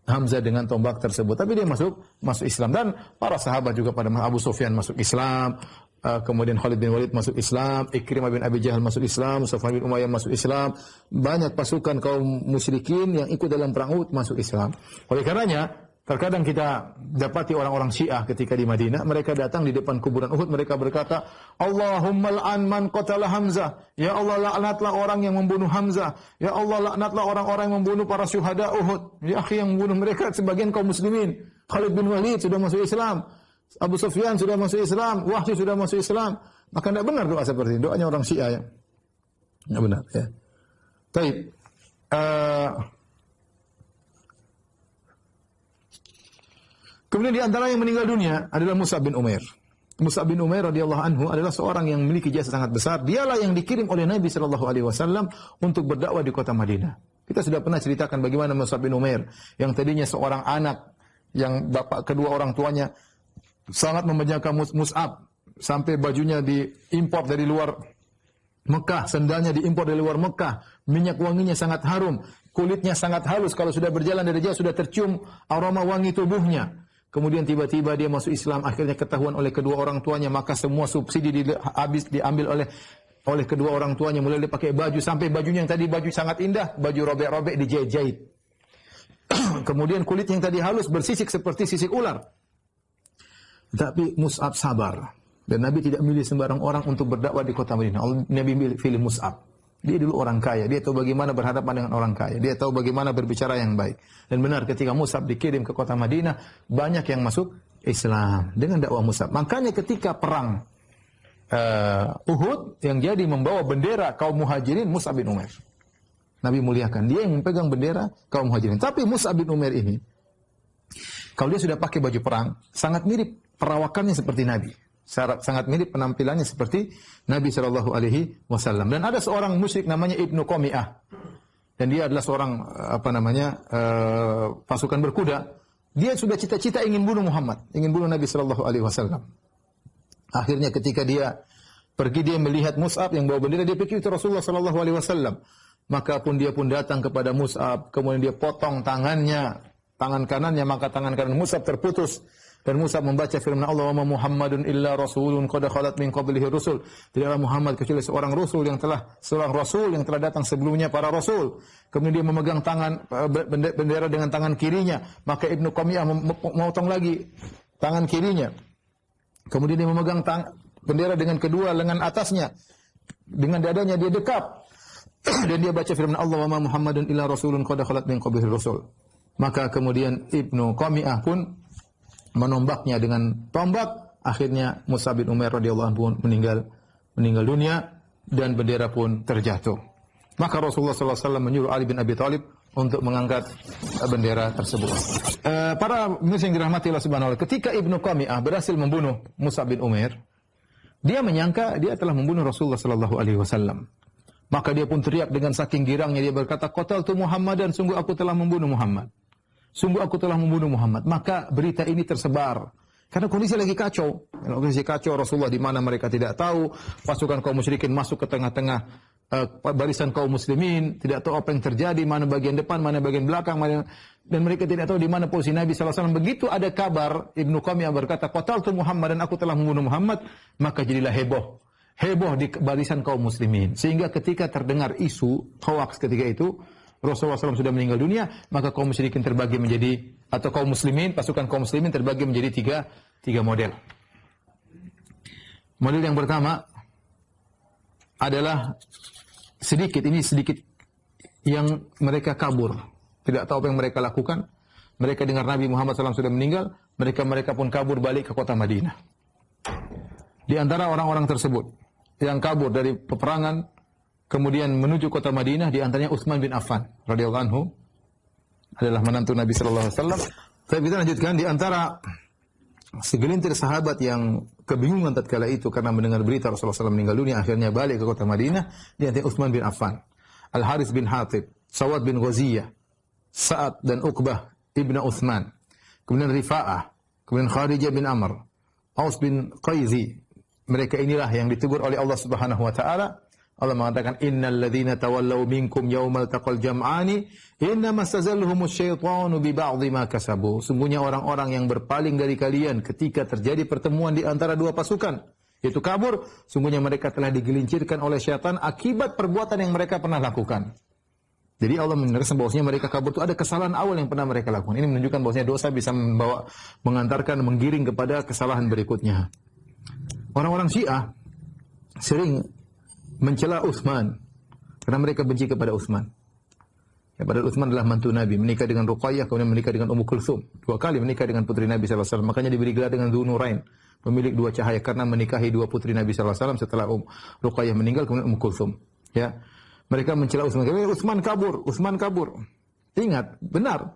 Hamzah dengan tombak tersebut. Tapi dia masuk Islam, dan para sahabat juga pada Abu Sufyan masuk Islam. Kemudian Khalid bin Walid masuk Islam, Ikrimah bin Abi Jahal masuk Islam, Safwan bin Umayyah masuk Islam. Banyak pasukan kaum musyrikin yang ikut dalam perang Uhud masuk Islam. Oleh karenanya, terkadang kita dapati orang-orang Syiah ketika di Madinah, mereka datang di depan kuburan Uhud, mereka berkata, Allahumma al'an man qatala Hamzah. Ya Allah, laknatlah orang yang membunuh Hamzah. Ya Allah, laknatlah orang-orang yang membunuh para syuhada Uhud. Ya akhi, yang membunuh mereka sebagian kaum muslimin. Khalid bin Walid sudah masuk Islam. Abu Sufyan sudah masuk Islam, Wahsy sudah masuk Islam. Maka tidak benar doa seperti ini. Doanya orang Syiah, ya. Tidak benar, ya. Baik. Kemudian di antara yang meninggal dunia adalah Mus'ab bin Umair. Mus'ab bin Umair radhiyallahu anhu adalah seorang yang memiliki jasa sangat besar. Dialah yang dikirim oleh Nabi sallallahu alaihi wasallam untuk berdakwah di kota Madinah. Kita sudah pernah ceritakan bagaimana Mus'ab bin Umair yang tadinya seorang anak yang bapak kedua orang tuanya sangat membenarkan Mus'ab sampai bajunya diimpor dari luar Mekah, sendalnya diimpor dari luar Mekah, minyak wanginya sangat harum, kulitnya sangat halus, kalau sudah berjalan dari jauh sudah tercium aroma wangi tubuhnya. Kemudian tiba-tiba dia masuk Islam, akhirnya ketahuan oleh kedua orang tuanya, maka semua subsidi habis diambil oleh kedua orang tuanya, mulai dia pakai baju sampai bajunya yang tadi baju sangat indah, baju robek-robek dijahit-jahit. Kemudian kulit yang tadi halus bersisik seperti sisik ular. Tapi Mus'ab sabar. Dan Nabi tidak milih sembarang orang untuk berdakwah di kota Madinah. Nabi pilih Mus'ab. Dia dulu orang kaya. Dia tahu bagaimana berhadapan dengan orang kaya. Dia tahu bagaimana berbicara yang baik. Dan benar, ketika Mus'ab dikirim ke kota Madinah, banyak yang masuk Islam dengan dakwah Mus'ab. Makanya ketika perang Uhud, yang jadi membawa bendera kaum muhajirin, Mus'ab bin Umair. Nabi muliakan. Dia yang memegang bendera kaum muhajirin. Tapi Mus'ab bin Umair ini, kalau dia sudah pakai baju perang, sangat mirip perawakannya seperti Nabi. Sangat mirip penampilannya seperti Nabi SAW. Dan ada seorang musyrik namanya Ibnu Qami'ah. Dan dia adalah seorang pasukan berkuda. Dia sudah cita-cita ingin bunuh Muhammad, ingin bunuh Nabi sallallahu alaihi wasallam. Akhirnya ketika dia pergi, dia melihat Mus'ab yang bawa bendera, dia pikir itu Rasulullah sallallahu alaihi wasallam. Maka dia pun datang kepada Mus'ab, kemudian dia potong tangannya, tangan kanannya, maka tangan kanan Mus'ab terputus. Dan Mus'ab membaca firman Allah, "Wa ma Muhammadun illa rasulun qad khalat min qablihi rusul." Tidaklah Muhammad kecuali seorang rasul yang telah datang sebelumnya para rasul. Kemudian dia memegang bendera dengan tangan kirinya, maka Ibnu Qamiyah memotong lagi tangan kirinya. Kemudian dia memegang bendera dengan kedua lengan atasnya. Dengan dadanya dia dekap. Dan dia baca firman Allah, "Wa ma Muhammadun illa rasulun qad khalat min qablihi rusul." Maka kemudian Ibnu Qamiyah pun menombaknya dengan tombak. Akhirnya Mus'ab bin Umair radhiyallahu anhu meninggal dunia dan bendera pun terjatuh. Maka Rasulullah sallallahu alaihi wasallam menyuruh Ali bin Abi Thalib untuk mengangkat bendera tersebut. Para muslim yang dirahmati Allah Subhanahu wa taala, ketika Ibnu Qamiyah berhasil membunuh Mus'ab bin Umair, dia menyangka dia telah membunuh Rasulullah sallallahu alaihi wasallam. Maka dia pun teriak dengan saking girangnya, dia berkata, "Qataltu Muhammadan, sungguh aku telah membunuh Muhammad. Sungguh aku telah membunuh Muhammad." Maka berita ini tersebar. Karena kondisi lagi kacau. Kondisi kacau, Rasulullah di mana mereka tidak tahu. Pasukan kaum musyrikin masuk ke tengah-tengah barisan kaum muslimin. Tidak tahu apa yang terjadi, mana bagian depan, mana bagian belakang. Dan mereka tidak tahu di mana posisi Nabi SAW. Begitu ada kabar, Ibnu Qamiyah berkata, "Qataltu Muhammad," dan aku telah membunuh Muhammad. Maka jadilah heboh. Heboh di barisan kaum muslimin. Sehingga ketika terdengar isu, hoaks ketika itu, Rasulullah SAW sudah meninggal dunia, maka kaum musyrikin terbagi menjadi, atau kaum muslimin, pasukan kaum muslimin terbagi menjadi tiga model. Model yang pertama adalah sedikit yang mereka kabur. Tidak tahu apa yang mereka lakukan. Mereka dengar Nabi Muhammad SAW sudah meninggal, mereka pun kabur balik ke kota Madinah. Di antara orang-orang tersebut yang kabur dari peperangan kemudian menuju kota Madinah, di antaranya Utsman bin Affan radhiyallahu anhu, adalah menantu Nabi sallallahu alaihi wasallam. Saya bisa lanjutkan, di antara segelintir sahabat yang kebingungan tatkala itu karena mendengar berita Rasulullah SAW meninggal dunia, akhirnya balik ke kota Madinah, di antara Utsman bin Affan, Al-Harits bin Hatib, Sawad bin Ghaziyah, Sa'ad dan Uqbah ibnu Utsman, kemudian Rifa'ah, kemudian Kharijah bin Amr, Aus bin Qaizi. Mereka inilah yang ditegur oleh Allah Subhanahu wa taala. Allah mengatakan, "Innal ladzina tawallaw minkum yaumal taqal jam'ani innama stazalluhumus syaitanu bi ba'dhi ma kasabu." Sungguhnya orang-orang yang berpaling dari kalian ketika terjadi pertemuan di antara dua pasukan, yaitu kabur, sungguhnya mereka telah digelincirkan oleh syaitan akibat perbuatan yang mereka pernah lakukan. Jadi Allah menerangkan bahwasanya mereka kabur itu ada kesalahan awal yang pernah mereka lakukan. Ini menunjukkan bahwasanya dosa bisa mengantarkan, menggiring kepada kesalahan berikutnya. Orang-orang Syiah sering mencela Utsman karena mereka benci kepada Utsman. Ya, padahal Utsman adalah mantu Nabi, menikah dengan Ruqayyah, kemudian menikah dengan Ummu Kulthum. 2 kali menikah dengan putri Nabi sallallahu alaihi wasallam. Makanya diberi gelar dengan Dzunurain, pemilik 2 cahaya, karena menikahi 2 putri Nabi sallallahu alaihi wasallam setelah Ruqayyah meninggal, kemudian Ummu Kulthum. Ya. Mereka mencela Utsman. Utsman kabur. Ingat, benar.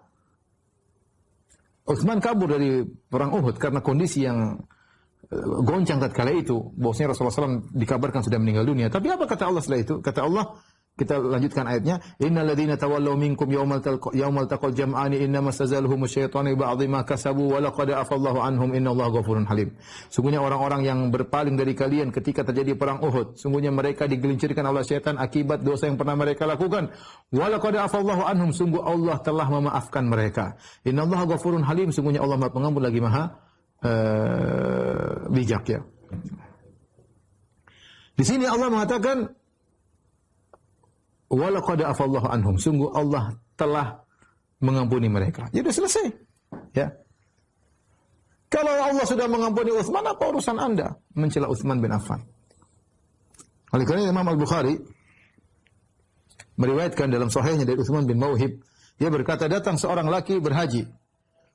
Utsman kabur dari perang Uhud karena kondisi yang goncang tatkala itu, bahwasanya Rasulullah SAW dikabarkan sudah meninggal dunia. Tapi apa kata Allah setelah itu? Kata Allah, kita lanjutkan ayatnya, "Innal ladzina tawallaw minkum yaumal taqal jam'ani innama stazaluhumus syaitanu ba'dhi ma kasabu wa laqad afallahu anhum innallaha ghafurun halim." Sungguhnya orang-orang yang berpaling dari kalian ketika terjadi perang Uhud, sungguhnya mereka digelincirkan oleh syaitan akibat dosa yang pernah mereka lakukan. Wa laqad afallahu anhum, sungguh Allah telah memaafkan mereka. Innallaha ghafurun halim, sungguhnya Allah Maha Pengampun lagi Maha bijak, ya. Di sini Allah mengatakan, "Walaqad afallahu anhum," sungguh Allah telah mengampuni mereka. Jadi selesai, ya. Kalau Allah sudah mengampuni Utsman, apa urusan Anda mencela Utsman bin Affan? Oleh karena Imam Al-Bukhari meriwayatkan dalam sahihnya dari Utsman bin Mauhib, dia berkata, datang seorang laki berhaji.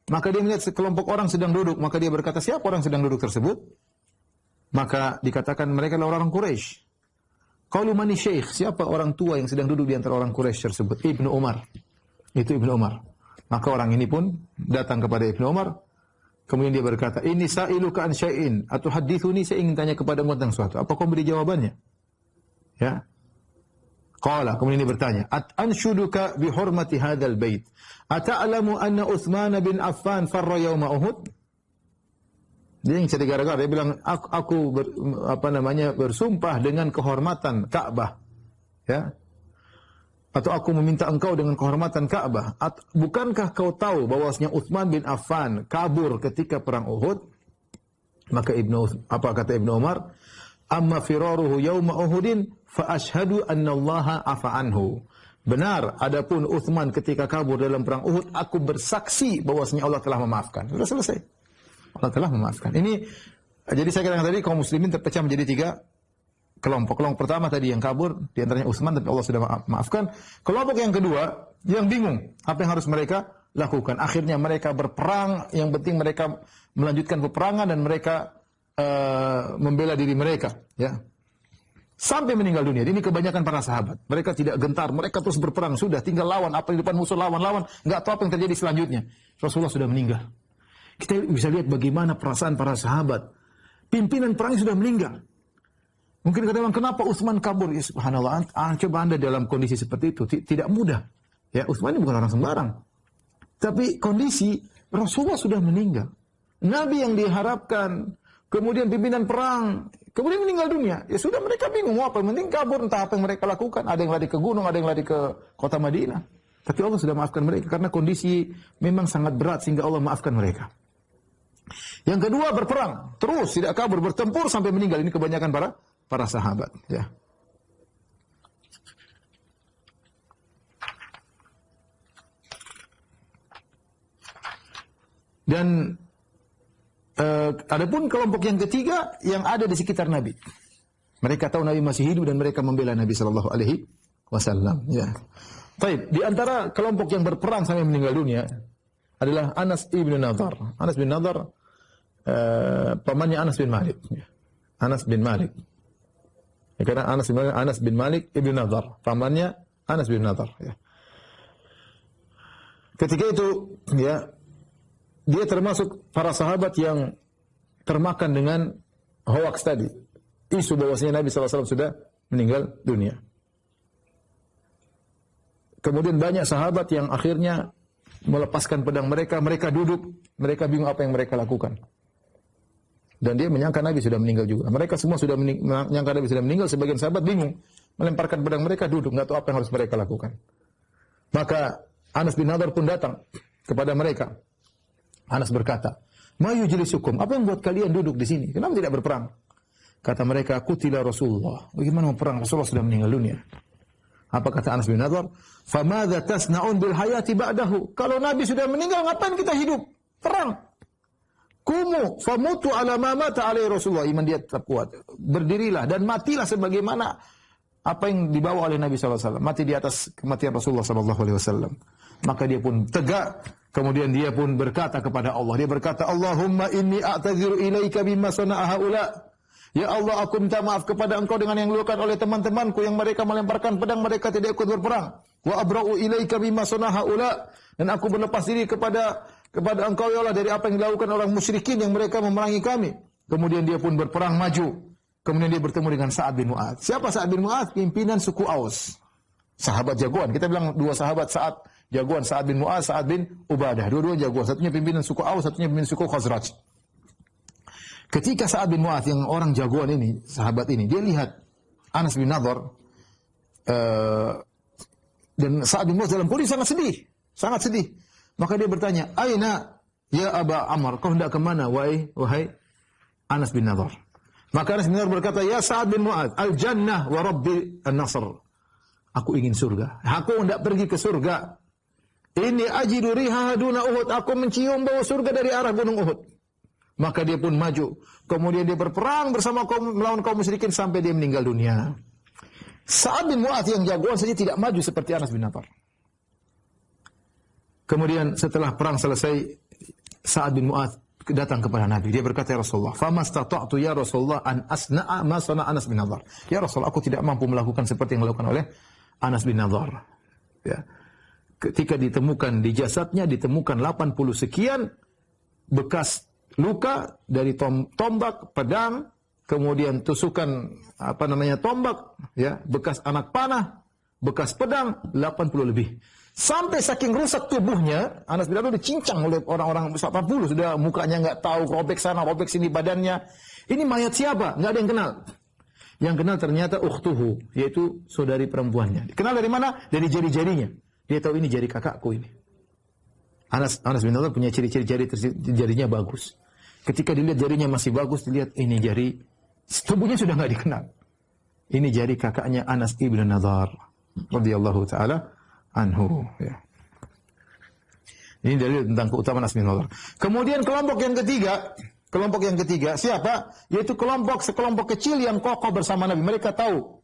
Maka dia melihat sekelompok orang sedang duduk. Maka dia berkata, siapa orang sedang duduk tersebut? Maka dikatakan mereka adalah orang Quraisy. Qalu mani syekh, siapa orang tua yang sedang duduk di antara orang Quraisy tersebut? Ibnu Umar. Itu Ibnu Umar. Maka orang ini pun datang kepada Ibnu Umar. Kemudian dia berkata, "Ini sa'iluka an syai'in, atuhaddithuni, saya ingin tanya kepadamu tentang sesuatu. Apa kau beri jawabannya?" Ya. Qala, kemudian dia bertanya, "Anshuduka bi hurmati hadzal bait. Ata'lamu anna Utsman bin Affan farra yauma Uhud?" Dia yang jadi gara-gara, dia bilang, aku bersumpah dengan kehormatan Ka'bah. Ya. Atau aku meminta engkau dengan kehormatan Ka'bah. Bukankah kau tahu bahwasanya Utsman bin Affan kabur ketika perang Uhud? Maka kata Ibnu Umar? Amma firaruhu yauma Uhudin fa asyhadu anna Allah afa anhu. Benar, adapun Utsman ketika kabur dalam perang Uhud, aku bersaksi bahwasanya Allah telah memaafkan. Sudah selesai. Allah telah memaafkan. Ini jadi saya katakan tadi kaum muslimin terpecah menjadi 3 kelompok. Kelompok pertama tadi yang kabur, di antaranya Utsman, tapi Allah sudah maafkan. Kelompok yang kedua yang bingung apa yang harus mereka lakukan. Akhirnya mereka berperang, yang penting mereka melanjutkan peperangan dan mereka membela diri mereka, ya. Sampai meninggal dunia. Ini kebanyakan para sahabat. Mereka tidak gentar, mereka terus berperang. Sudah tinggal lawan, apa di depan musuh lawan, enggak tahu apa yang terjadi selanjutnya. Rasulullah sudah meninggal. Kita bisa lihat bagaimana perasaan para sahabat. Pimpinan perang sudah meninggal. Mungkin katakan, kenapa Utsman kabur? Ya, subhanallah, coba Anda dalam kondisi seperti itu tidak mudah. Ya, Utsman ini bukan orang sembarang. Tapi kondisi Rasulullah sudah meninggal. Nabi yang diharapkan, kemudian pimpinan perang, kemudian meninggal dunia. Ya sudah, mereka bingung mau apa, yang penting kabur, entah apa yang mereka lakukan. Ada yang lari ke gunung, ada yang lari ke kota Madinah. Tapi Allah sudah maafkan mereka karena kondisi memang sangat berat sehingga Allah maafkan mereka. Yang kedua berperang, terus tidak kabur, bertempur sampai meninggal. Ini kebanyakan para sahabat, ya. Dan adapun kelompok yang ketiga yang ada di sekitar Nabi. Mereka tahu Nabi masih hidup dan mereka membela Nabi sallallahu alaihi wasallam, ya. Baik, di antara kelompok yang berperang sampai meninggal dunia adalah Anas ibn Nadhr. Anas bin Nadhr pamannya Anas bin Malik. Anas bin Malik. Ya, karena Anas bin Malik ibn Nadhr, pamannya Anas bin Nadhr, ya. Ketika itu, ya, dia termasuk para sahabat yang termakan dengan hoax tadi. Isu bahwasanya Nabi SAW sudah meninggal dunia. Kemudian banyak sahabat yang akhirnya melepaskan pedang mereka, mereka duduk, mereka bingung apa yang mereka lakukan. Dan dia menyangka Nabi sudah meninggal juga. Mereka semua sudah menyangka Nabi sudah meninggal, sebagian sahabat bingung, melemparkan pedang mereka, duduk, enggak tahu apa yang harus mereka lakukan. Maka Anas bin Nadhr pun datang kepada mereka. Anas berkata, "Ma yujlisukum? Apa yang buat kalian duduk di sini? Kenapa tidak berperang?" Kata mereka, "Qutila Rasulullah." Bagaimana mau perang? Rasulullah sudah meninggal dunia. Apa kata Anas bin Nadhr? "Famadza tasna'un bil hayati ba'dahu?" Kalau Nabi sudah meninggal, ngapain kita hidup? Perang. Kumu famutu ala ma mata alaihi Rasulullah. Iman dia tetap kuat. Berdirilah dan matilah sebagaimana apa yang dibawa oleh Nabi SAW. Mati di atas kematian Rasulullah SAW. Maka dia pun tegak. Kemudian dia pun berkata kepada Allah. Dia berkata, "Allahumma inni a'tadziru ilaika bimma sana'a haula." Ya Allah, aku minta maaf kepada engkau dengan yang dilakukan oleh teman-temanku yang mereka melemparkan pedang, mereka tidak ikut berperang. Wa abra'u ilaika bimma sana'a haula. Dan aku berlepas diri kepada engkau ya Allah dari apa yang dilakukan orang musyrikin yang mereka memerangi kami. Kemudian dia pun berperang maju. Kemudian dia bertemu dengan Sa'ad bin Mu'adz. Siapa Sa'ad bin Mu'adz? Pimpinan suku Aus. Sahabat jagoan. Kita bilang dua sahabat Sa'ad jagoan, Sa'ad bin Mu'adz, Sa'ad bin Ubadah. Dua-duanya jagoan. Satunya pimpinan suku Aus, satunya pimpinan suku Khazraj. Ketika Sa'ad bin Mu'adz yang orang jagoan ini, sahabat ini, dia lihat Anas bin Nadhr dan Sa'ad bin Mu'adz dalam kondisi sangat sedih. Maka dia bertanya, "Aina ya Aba Amr? Kau hendak ke mana wahai Anas bin Nadhr?" Maka Anas bin Nadhr berkata, "Ya Sa'ad bin Mu'adz, al-jannah wa rabbi an-nasr." Aku ingin surga. Aku hendak pergi ke surga. Ini ajidu riha duna Uhud. Aku mencium bau surga dari arah gunung Uhud. Maka dia pun maju. Kemudian dia berperang bersama melawan kaum musyrikin sampai dia meninggal dunia. Sa'ad bin Mu'adz yang jagoan saja tidak maju seperti Anas bin Nadhr. Kemudian setelah perang selesai, Sa'ad bin Mu'adz datang kepada Nabi. Dia berkata, "Ya Rasulullah, famastata'tu ya Rasulullah an asna'a ma sana'a Anas bin Nadhr." Ya Rasulullah, aku tidak mampu melakukan seperti yang dilakukan oleh Anas bin Nadhr. Ya. Ketika ditemukan di jasadnya ditemukan 80 sekian bekas luka dari tombak, pedang, kemudian tusukan tombak, ya, bekas anak panah, bekas pedang 80 lebih. Sampai saking rusak tubuhnya, Anas bin Abdullah dicincang oleh orang-orang 40, sudah mukanya nggak tahu, robek sana, robek sini badannya. Ini mayat siapa? Nggak ada yang kenal. Yang kenal ternyata ukhtuhu, yaitu saudari perempuannya. Kenal dari mana? Dari jari-jarinya. Dia tahu ini jari kakakku ini. Anas bin Abdullah punya ciri-ciri jarinya bagus. Ketika dilihat jarinya masih bagus, dilihat ini jari, tubuhnya sudah nggak dikenal. Ini jari kakaknya Anas ibn Nadhar radhiyallahu taala anhu. Ya. Ini dalil tentang keutamaan Anas bin Nadhar. Kemudian kelompok yang ketiga siapa? Yaitu sekelompok kecil yang kokoh bersama Nabi. Mereka tahu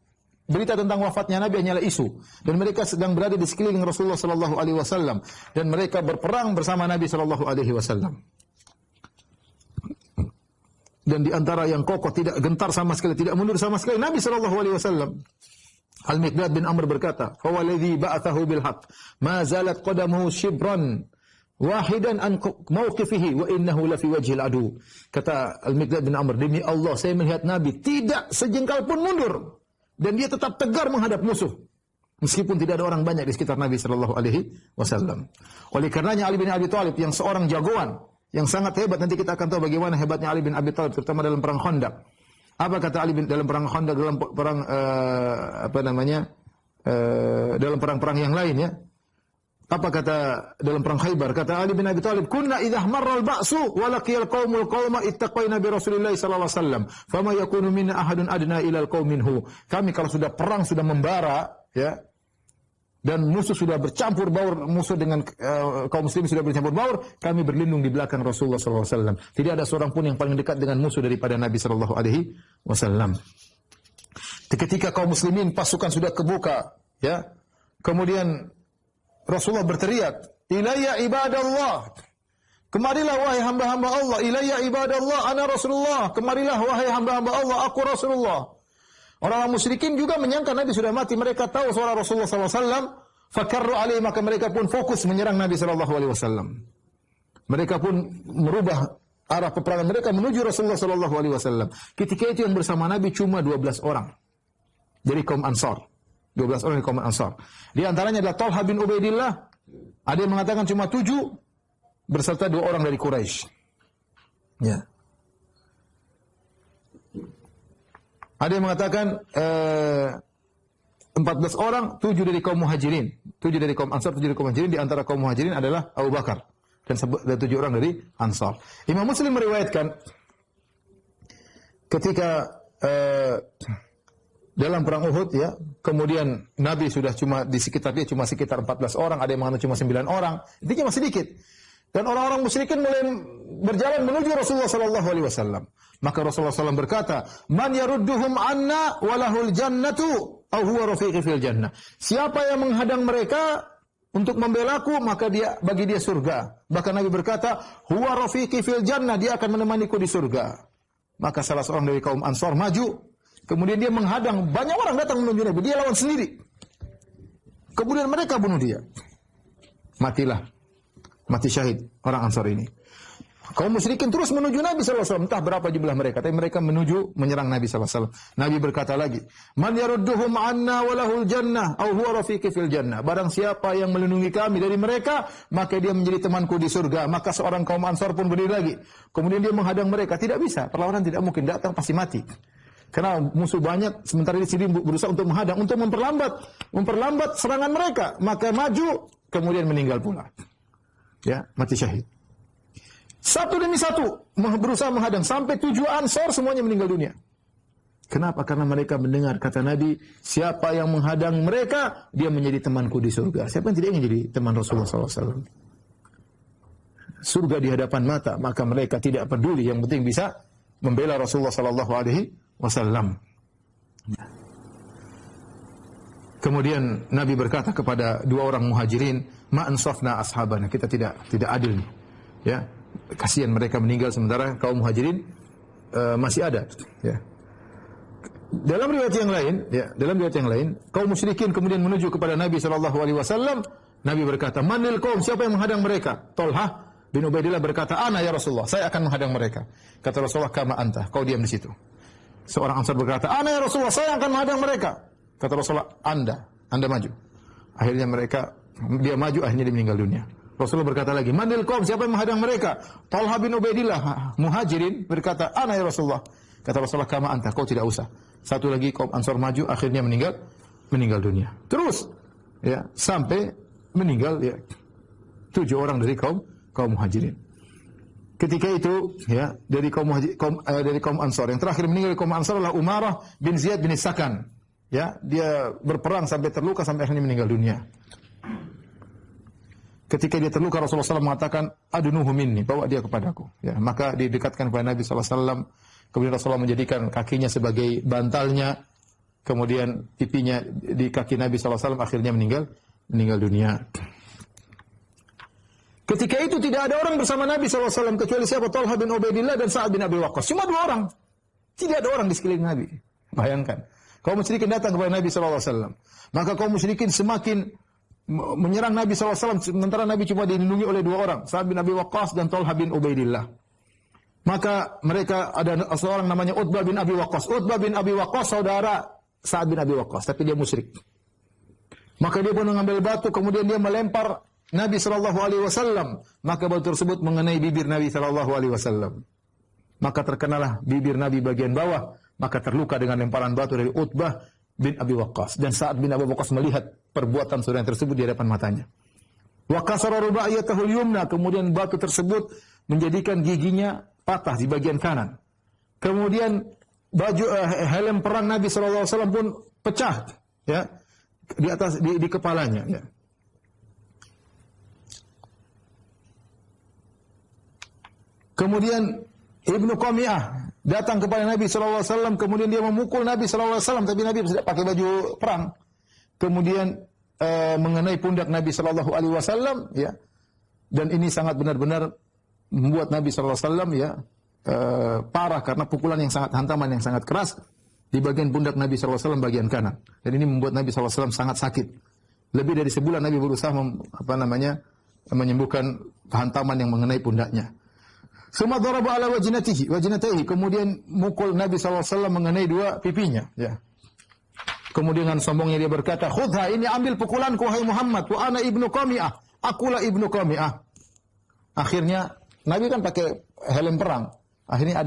berita tentang wafatnya Nabi hanyalah isu, dan mereka sedang berada di sekeliling Rasulullah sallallahu alaihi wasallam, dan mereka berperang bersama Nabi sallallahu alaihi wasallam. Dan di antara yang kokoh, tidak gentar sama sekali, tidak mundur sama sekali, Nabi sallallahu alaihi wasallam. Al-Miqdad bin Amr berkata, "Fa waladhi ba'athahu bil haqq, ma zalat qadamuhu shibran wahidan an mawqifihi wa innahu la fi wajhil adu." Kata Al-Miqdad bin Amr, demi Allah saya melihat Nabi tidak sejengkal pun mundur, dan dia tetap tegar menghadap musuh meskipun tidak ada orang banyak di sekitar Nabi sallallahu alaihi wasallam. Oleh karenanya Ali bin Abi Thalib yang seorang jagoan yang sangat hebat, nanti kita akan tahu bagaimana hebatnya Ali bin Abi Thalib terutama dalam perang Khandaq. Apa kata Ali bin dalam perang Khandaq, dalam perang dalam perang-perang yang lain ya? Apa kata dalam perang Khaybar? Kata Ali bin Abi Thalib, "Kunna idza marra al-ba'su wa laqiyal qaumul qauma ittaqaina bi Rasulillah sallallahu alaihi wasallam, fama yakunu minna ahadun adna ila al-qaum minhu." Kami kalau sudah perang sudah membara ya, dan musuh sudah bercampur baur, musuh dengan kaum muslimin sudah bercampur baur, kami berlindung di belakang Rasulullah sallallahu alaihi wasallam. Tidak ada seorang pun yang paling dekat dengan musuh daripada Nabi sallallahu alaihi wasallam. Ketika kaum muslimin pasukan sudah kebuka, ya, kemudian Rasulullah berteriak, "Ilayya ibadallah." Kemarilah wahai hamba-hamba Allah, "Ilayya ibadallah, ana Rasulullah." Kemarilah wahai hamba-hamba Allah, aku Rasulullah. Orang-orang musyrikin juga menyangka Nabi sudah mati. Mereka tahu suara Rasulullah SAW. Fakarru alaihi, maka mereka pun fokus menyerang Nabi SAW. Mereka pun merubah arah peperangan mereka menuju Rasulullah SAW. Ketika itu yang bersama Nabi cuma 12 orang dari kaum Ansar. 12 orang dari kaum Ansar. Di antaranya adalah Talha bin Ubaidillah. Ada yang mengatakan cuma 7 berserta 2 orang dari Quraisy. Ya. Ada yang mengatakan 14 orang, 7 dari kaum Muhajirin. 7 dari kaum Ansar, 7 dari kaum Muhajirin. Di antara kaum Muhajirin adalah Abu Bakar. Dan 7 orang dari Ansar. Imam Muslim meriwayatkan ketika dalam perang Uhud ya, kemudian Nabi sudah cuma di sekitar dia cuma sekitar 14 orang, ada yang mengatakan cuma 9 orang. Intinya masih sedikit. Dan orang-orang musyrikin mulai berjalan menuju Rasulullah sallallahu alaihi wasallam. Maka Rasulullah SAW berkata, "Man yarudduhum anna walahul jannatu aw huwa rafiqi fil jannah." Siapa yang menghadang mereka untuk membelaku, maka bagi dia surga. Bahkan Nabi berkata, "Huwa rafiqi fil jannah," dia akan menemaniku di surga. Maka salah seorang dari kaum Ansar maju, kemudian dia menghadang, banyak orang datang menuju Nabi, dia lawan sendiri. Kemudian mereka bunuh dia. Mati syahid orang Ansar ini. Kaum musyrikin terus menuju Nabi SAW. Entah berapa jumlah mereka, tapi mereka menuju menyerang Nabi SAW. Nabi berkata lagi, "Man yarudduhum anna walahul jannah, aw huwa rafiqi fil jannah." Barang siapa yang melindungi kami dari mereka, maka dia menjadi temanku di surga. Maka seorang kaum Ansar pun berdiri lagi. Kemudian dia menghadang mereka. Tidak bisa, perlawanan tidak mungkin, datang pasti mati. Karena musuh banyak, sementara di sini berusaha untuk menghadang, untuk memperlambat serangan mereka. Maka maju, kemudian meninggal pula. Ya, mati syahid. Satu demi satu berusaha menghadang sampai 7 Ansar semuanya meninggal dunia. Kenapa? Karena mereka mendengar kata Nabi, siapa yang menghadang mereka, dia menjadi temanku di surga. Siapa yang tidak ingin jadi teman Rasulullah SAW? Surga di hadapan mata, maka mereka tidak peduli. Yang penting bisa membela Rasulullah SAW. Kemudian Nabi berkata kepada 2 orang muhajirin, "Ma ansafna ashabana." Kita tidak adil nih. Ya. Kasihan mereka meninggal sementara kaum muhajirin masih ada. Ya. Dalam riwayat yang lain, kaum musyrikin kemudian menuju kepada Nabi SAW. Nabi berkata, "Manil qaum?" Siapa yang menghadang mereka? Talha bin Ubaidillah berkata, "Ana ya Rasulullah, saya akan menghadang mereka." Kata Rasulullah, "Kama anta." Kau diam di situ. Seorang Ansar berkata, "Ana ya Rasulullah, saya akan menghadang mereka." Kata Rasulullah, "Anda." Anda maju. Akhirnya dia maju, akhirnya dia meninggal dunia. Rasulullah berkata lagi, manil qaum, siapa yang menghadang mereka? Talha bin Ubaidillah, Muhajirin berkata, ana ya Rasulullah. Kata Rasulullah, kama anta, kau tidak usah. Satu lagi kaum Ansar maju, akhirnya meninggal dunia. Terus ya, sampai meninggal ya 7 orang dari kaum Muhajirin. Ketika itu ya, dari kaum Ansar, yang terakhir meninggal dari kaum Ansar adalah Umarah bin Ziyad bin Sakan. Ya, dia berperang sampai terluka sampai akhirnya meninggal dunia. Ketika dia terluka, Rasulullah SAW mengatakan, adunuhu minni, bawa dia kepadaku. Ya, maka didekatkan kepada Nabi SAW. Kemudian Rasulullah menjadikan kakinya sebagai bantalnya. Kemudian pipinya di kaki Nabi SAW, akhirnya meninggal dunia. Ketika itu tidak ada orang bersama Nabi SAW, kecuali siapa? Talha bin Ubaidillah dan Sa'ad bin Abi Waqqas. Cuma 2 orang. Tidak ada orang di sekeliling Nabi. Bayangkan. Kaum musyrikin datang kepada Nabi SAW. Maka kaum musyrikin semakin menyerang Nabi SAW, sementara Nabi cuma dilindungi oleh 2 orang, Sa'ad bin Abi Waqqas dan Talha bin Ubaidillah. Maka mereka ada seorang namanya Utbah bin Abi Waqqas. Utbah bin Abi Waqqas saudara Sa'ad bin Abi Waqqas, tapi dia musyrik. Maka dia pun mengambil batu, kemudian dia melempar Nabi SAW. Maka batu tersebut mengenai bibir Nabi SAW. Maka terkenalah bibir Nabi bagian bawah, maka terluka dengan lemparan batu dari Utbah bin Abi Waqqas. Dan Sa'ad bin Abi Waqqas melihat perbuatan saudara tersebut di hadapan matanya. Wa kasara rubaiyatahu al-yumna, kemudian batu tersebut menjadikan giginya patah di bagian kanan. Kemudian baju helm perang Nabi SAW pun pecah ya di atas di kepalanya ya. Kemudian Ibnu Qami'ah datang kepada Nabi SAW, kemudian dia memukul Nabi SAW, tapi Nabi tidak pakai baju perang. Kemudian mengenai pundak Nabi SAW, ya, dan ini sangat benar-benar membuat Nabi SAW ya parah karena pukulan yang sangat hantaman yang sangat keras di bagian pundak Nabi SAW bagian kanan. Dan ini membuat Nabi SAW sangat sakit. Lebih dari sebulan Nabi berusaha menyembuhkan hantaman yang mengenai pundaknya. Suma daraba ala wajnatihi, kemudian mukul Nabi SAW mengenai 2 pipinya, ya. Kemudian dengan sombongnya dia berkata, "Khudha, ini ambil pukulanku wahai Muhammad, wa ana Ibnu Qami'ah, akulah Ibnu Qami'ah." Akhirnya Nabi kan pakai helm perang. Akhirnya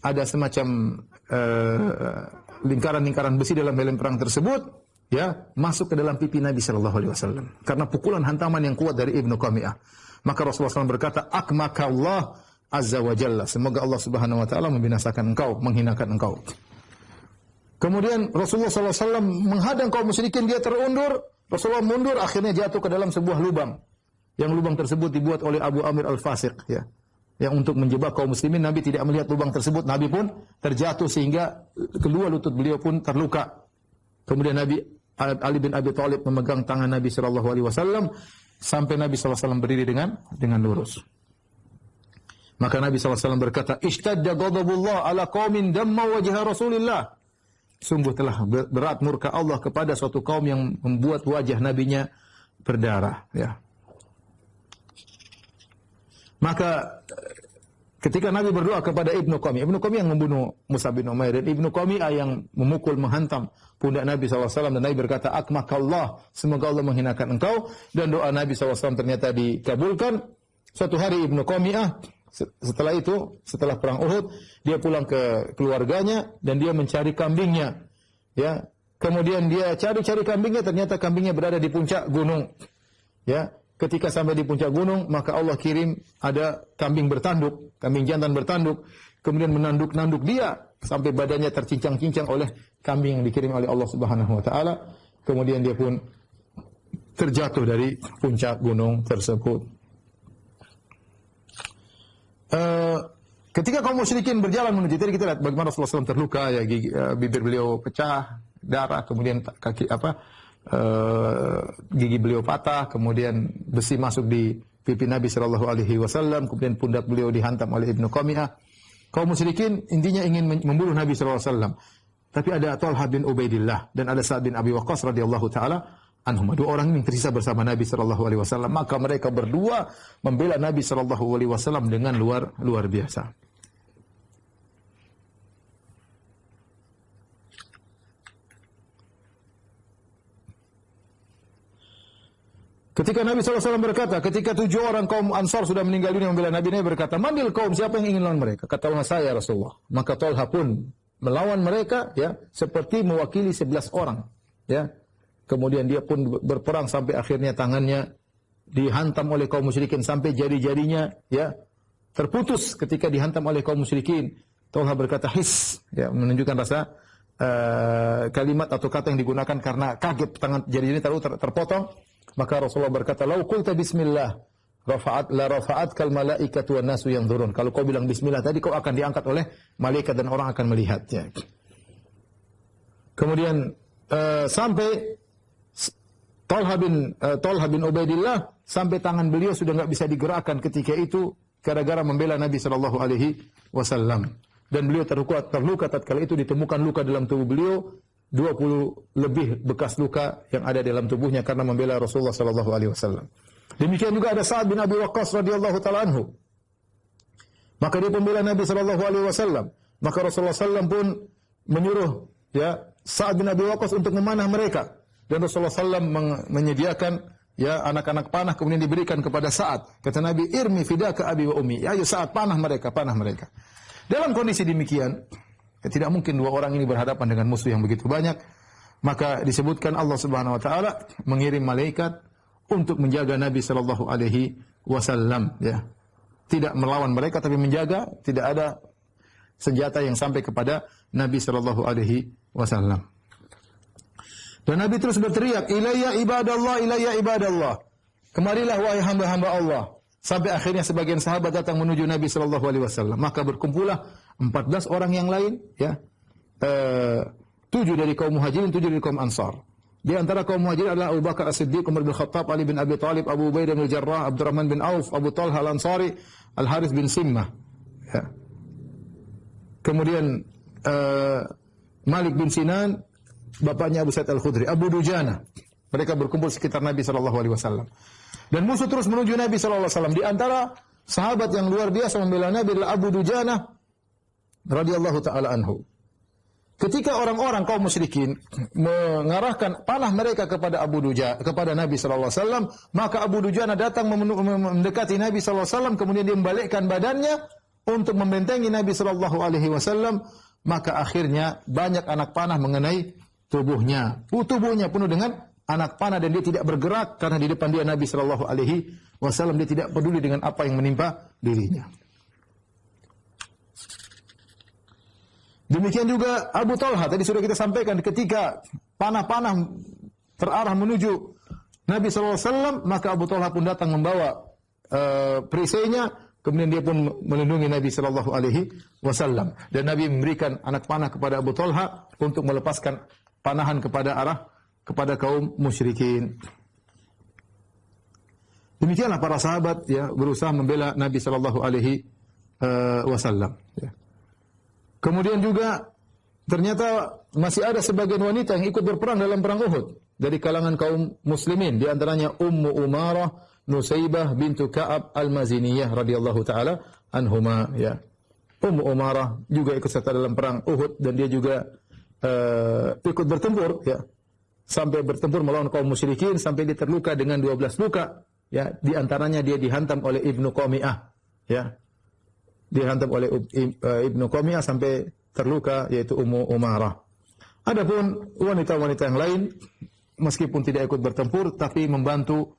ada semacam lingkaran-lingkaran besi dalam helm perang tersebut, ya, masuk ke dalam pipi Nabi SAW karena pukulan hantaman yang kuat dari Ibnu Qami'ah. Maka Rasulullah SAW berkata, "Akmakallah Azza wa Jalla." Semoga Allah Subhanahu wa taala membinasakan engkau, menghinakan engkau. Kemudian Rasulullah SAW menghadang kaum musyrikin, dia terundur, Rasulullah mundur, akhirnya jatuh ke dalam sebuah lubang. Yang lubang tersebut dibuat oleh Abu Amir Al-Fasiq, ya. Yang untuk menjebak kaum muslimin, Nabi tidak melihat lubang tersebut, Nabi pun terjatuh sehingga kedua lutut beliau pun terluka. Kemudian Ali bin Abi Thalib memegang tangan Nabi SAW sampai Nabi SAW berdiri dengan lurus. Maka Nabi SAW berkata, "Ishtadda ghadabullah ala qaumin damma wajha Rasulillah." Sungguh telah berat murka Allah kepada suatu kaum yang membuat wajah nabinya berdarah, ya. Maka ketika Nabi berdoa kepada Ibnu Qami'ah yang membunuh Mus'ab bin Umair, dan Ibnu Qami'ah yang memukul, menghantam pundak Nabi SAW, dan Nabi berkata, "Akmakallah, semoga Allah menghinakan engkau." Dan doa Nabi SAW ternyata dikabulkan. Suatu hari Ibnu Qami'ah setelah perang Uhud, dia pulang ke keluarganya dan dia mencari kambingnya, ya. Kemudian dia cari-cari kambingnya, ternyata kambingnya berada di puncak gunung, ya. Ketika sampai di puncak gunung, maka Allah kirim ada kambing bertanduk, kambing jantan bertanduk, kemudian menanduk-nanduk dia sampai badannya tercincang-cincang oleh kambing yang dikirim oleh Allah Subhanahu wa taala. Kemudian dia pun terjatuh dari puncak gunung tersebut. Ketika kaum musyrikin berjalan menuju, tadi kita lihat bagaimana Rasulullah SAW terluka, ya, bibir beliau pecah, darah, kemudian gigi beliau patah, kemudian besi masuk di pipi Nabi SAW, kemudian pundak beliau dihantam oleh Ibnu Qami'ah. Kaum musyrikin intinya ingin membunuh Nabi SAW. Tapi ada Talha bin Ubaidillah dan ada Sa'ad bin Abi Waqqas radhiyallahu taala anhum. 2 orang yang tersisa bersama Nabi SAW. Maka mereka berdua membela Nabi SAW dengan luar biasa. Ketika Nabi SAW berkata, ketika 7 orang kaum Ansar sudah meninggal dunia membela Nabi, Nabi berkata, "Manil kaum, siapa yang ingin lawan mereka?" Kata Allah, "Saya Rasulullah." Maka Talha pun melawan mereka, ya, seperti mewakili 11 orang, ya. Kemudian dia pun berperang sampai akhirnya tangannya dihantam oleh kaum musyrikin sampai jari-jarinya, ya, terputus ketika dihantam oleh kaum musyrikin. Talha berkata, "His," ya, menunjukkan rasa kalimat atau kata yang digunakan karena kaget tangan jari-jari terpotong. Maka Rasulullah berkata, "Lau qulta bismillah, rafa'at kal malaikatu wan nasu yanzurun." Kalau kau bilang bismillah tadi, kau akan diangkat oleh malaikat dan orang akan melihatnya. Kemudian sampai Talha bin Ubaidillah sampai tangan beliau sudah enggak bisa digerakkan ketika itu gara-gara membela Nabi sallallahu alaihi wasallam. Dan beliau terluka tatkala itu ditemukan luka dalam tubuh beliau 20 lebih bekas luka yang ada dalam tubuhnya karena membela Rasulullah sallallahu alaihi wasallam. Demikian juga ada Sa'ad bin Abi Waqqas radhiyallahu taala anhu. Maka dia pembela Nabi sallallahu alaihi wasallam. Maka Rasulullah sallallahu pun menyuruh, ya, Sa'ad bin Abi Waqqas untuk memanah mereka. Dan Rasulullah sallallahu menyediakan, ya, anak-anak panah kemudian diberikan kepada Sa'ad. Kata Nabi, "Irmi fidaka abi wa ummi." Ya, ayo Sa'ad, panah mereka, panah mereka. Dalam kondisi demikian, tidak mungkin 2 orang ini berhadapan dengan musuh yang begitu banyak. Maka disebutkan Allah Subhanahu wa taala mengirim malaikat untuk menjaga Nabi sallallahu alaihi wasallam, ya. Tidak melawan mereka tapi menjaga, tidak ada senjata yang sampai kepada Nabi sallallahu alaihi wasallam. Dan Nabi terus berteriak, "Ilayya ibadallah, ilayya ibadallah." Kemarilah wahai hamba-hamba Allah. Sampai akhirnya sebagian sahabat datang menuju Nabi sallallahu alaihi wasallam. Maka berkumpullah 14 orang yang lain, ya. 7 dari kaum Muhajirin, 7 dari kaum Ansar. Di antara kaum Muhajirin adalah Abu Bakar As-Siddiq, Umar bin Khattab, Ali bin Abi Thalib, Abu Ubaidah bin Jarrah, Abdurrahman bin Auf, Abu Talha Al-Ansari, Al-Harith bin Simmah. Ya. Kemudian Malik bin Sinan, bapaknya Abu Sa'id Al-Khudri, Abu Dujana. Mereka berkumpul sekitar Nabi sallallahu alaihi wasallam. Dan musuh terus menuju Nabi sallallahu alaihi wasallam. Di antara sahabat yang luar biasa membela Nabi adalah Abu Dujana radhiyallahu taala anhu. Ketika orang-orang kaum musyrikin mengarahkan panah mereka kepada kepada Nabi sallallahu alaihi wasallam, maka Abu Dujana datang mendekati Nabi sallallahu alaihi wasallam, kemudian dia membalikkan badannya untuk membentengi Nabi sallallahu alaihi wasallam, maka akhirnya banyak anak panah mengenai tubuhnya. Tubuhnya penuh dengan anak panah dan dia tidak bergerak karena di depan dia Nabi sallallahu alaihi wasallam, dia tidak peduli dengan apa yang menimpa dirinya. Demikian juga Abu Talha, tadi sudah kita sampaikan, ketika panah-panah terarah menuju Nabi sallallahu alaihi wasallam, maka Abu Talha pun datang membawa perisainya, kemudian dia pun melindungi Nabi sallallahu alaihi wasallam. Dan Nabi memberikan anak panah kepada Abu Talha untuk melepaskan panahan kepada kaum musyrikin. Demikianlah para sahabat, ya, berusaha membela Nabi sallallahu alaihi wasallam, ya. Kemudian juga ternyata masih ada sebagian wanita yang ikut berperang dalam perang Uhud dari kalangan kaum muslimin, di antaranya Ummu Umarah Nusaybah bintu Ka'ab Al-Maziniyah radhiyallahu taala anhuma, ya. Ummu Umarah juga ikut serta dalam perang Uhud dan dia juga ikut bertempur, ya. Sampai bertempur melawan kaum musyrikin sampai dia terluka dengan 12 luka, ya. Di antaranya dia dihantam oleh Ibnu Qami'ah, ya. Dihantam oleh Ibnu Qami'ah sampai terluka, yaitu Ummu Umarah. Adapun wanita-wanita yang lain meskipun tidak ikut bertempur tapi membantu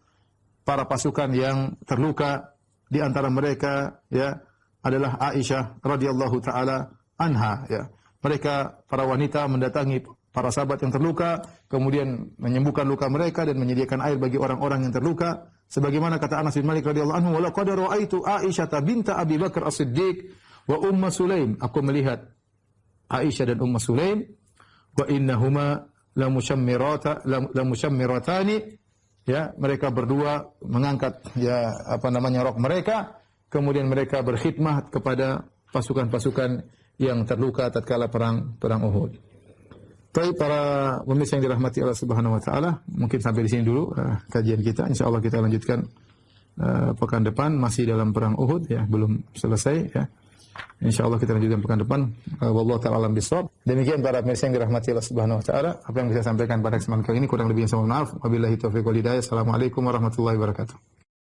para pasukan yang terluka. Di antara mereka, ya, adalah Aisyah radhiyallahu taala anha, ya. Mereka para wanita mendatangi para sahabat yang terluka, kemudian menyembuhkan luka mereka dan menyediakan air bagi orang-orang yang terluka. Sebagaimana kata Anas bin Malik radhiyallahu anhu, "Wa laqad ra'aitu Aisyah binta Abi Bakar As-Siddiq wa Ummu Sulaim." Aku melihat Aisyah dan Ummu Sulaim, wa innahuma la mushammiratani, ya, mereka berdua mengangkat, ya, rok mereka, kemudian mereka berkhidmat kepada pasukan-pasukan yang terluka tatkala perang Uhud. Baik, para pemirsa yang dirahmati Allah Subhanahu wa taala, mungkin sampai di sini dulu kajian kita. Insyaallah kita lanjutkan pekan depan masih dalam perang Uhud, ya, belum selesai, ya. Insyaallah kita lanjutkan pekan depan. Wallahu taala alam bisawab. Demikian para pemirsa yang dirahmati Allah Subhanahu wa taala, apa yang bisa saya sampaikan pada kesempatan kali ini kurang lebihnya saya mohon maaf. Wabillahi taufiq wal hidayah. Assalamualaikum warahmatullahi wabarakatuh.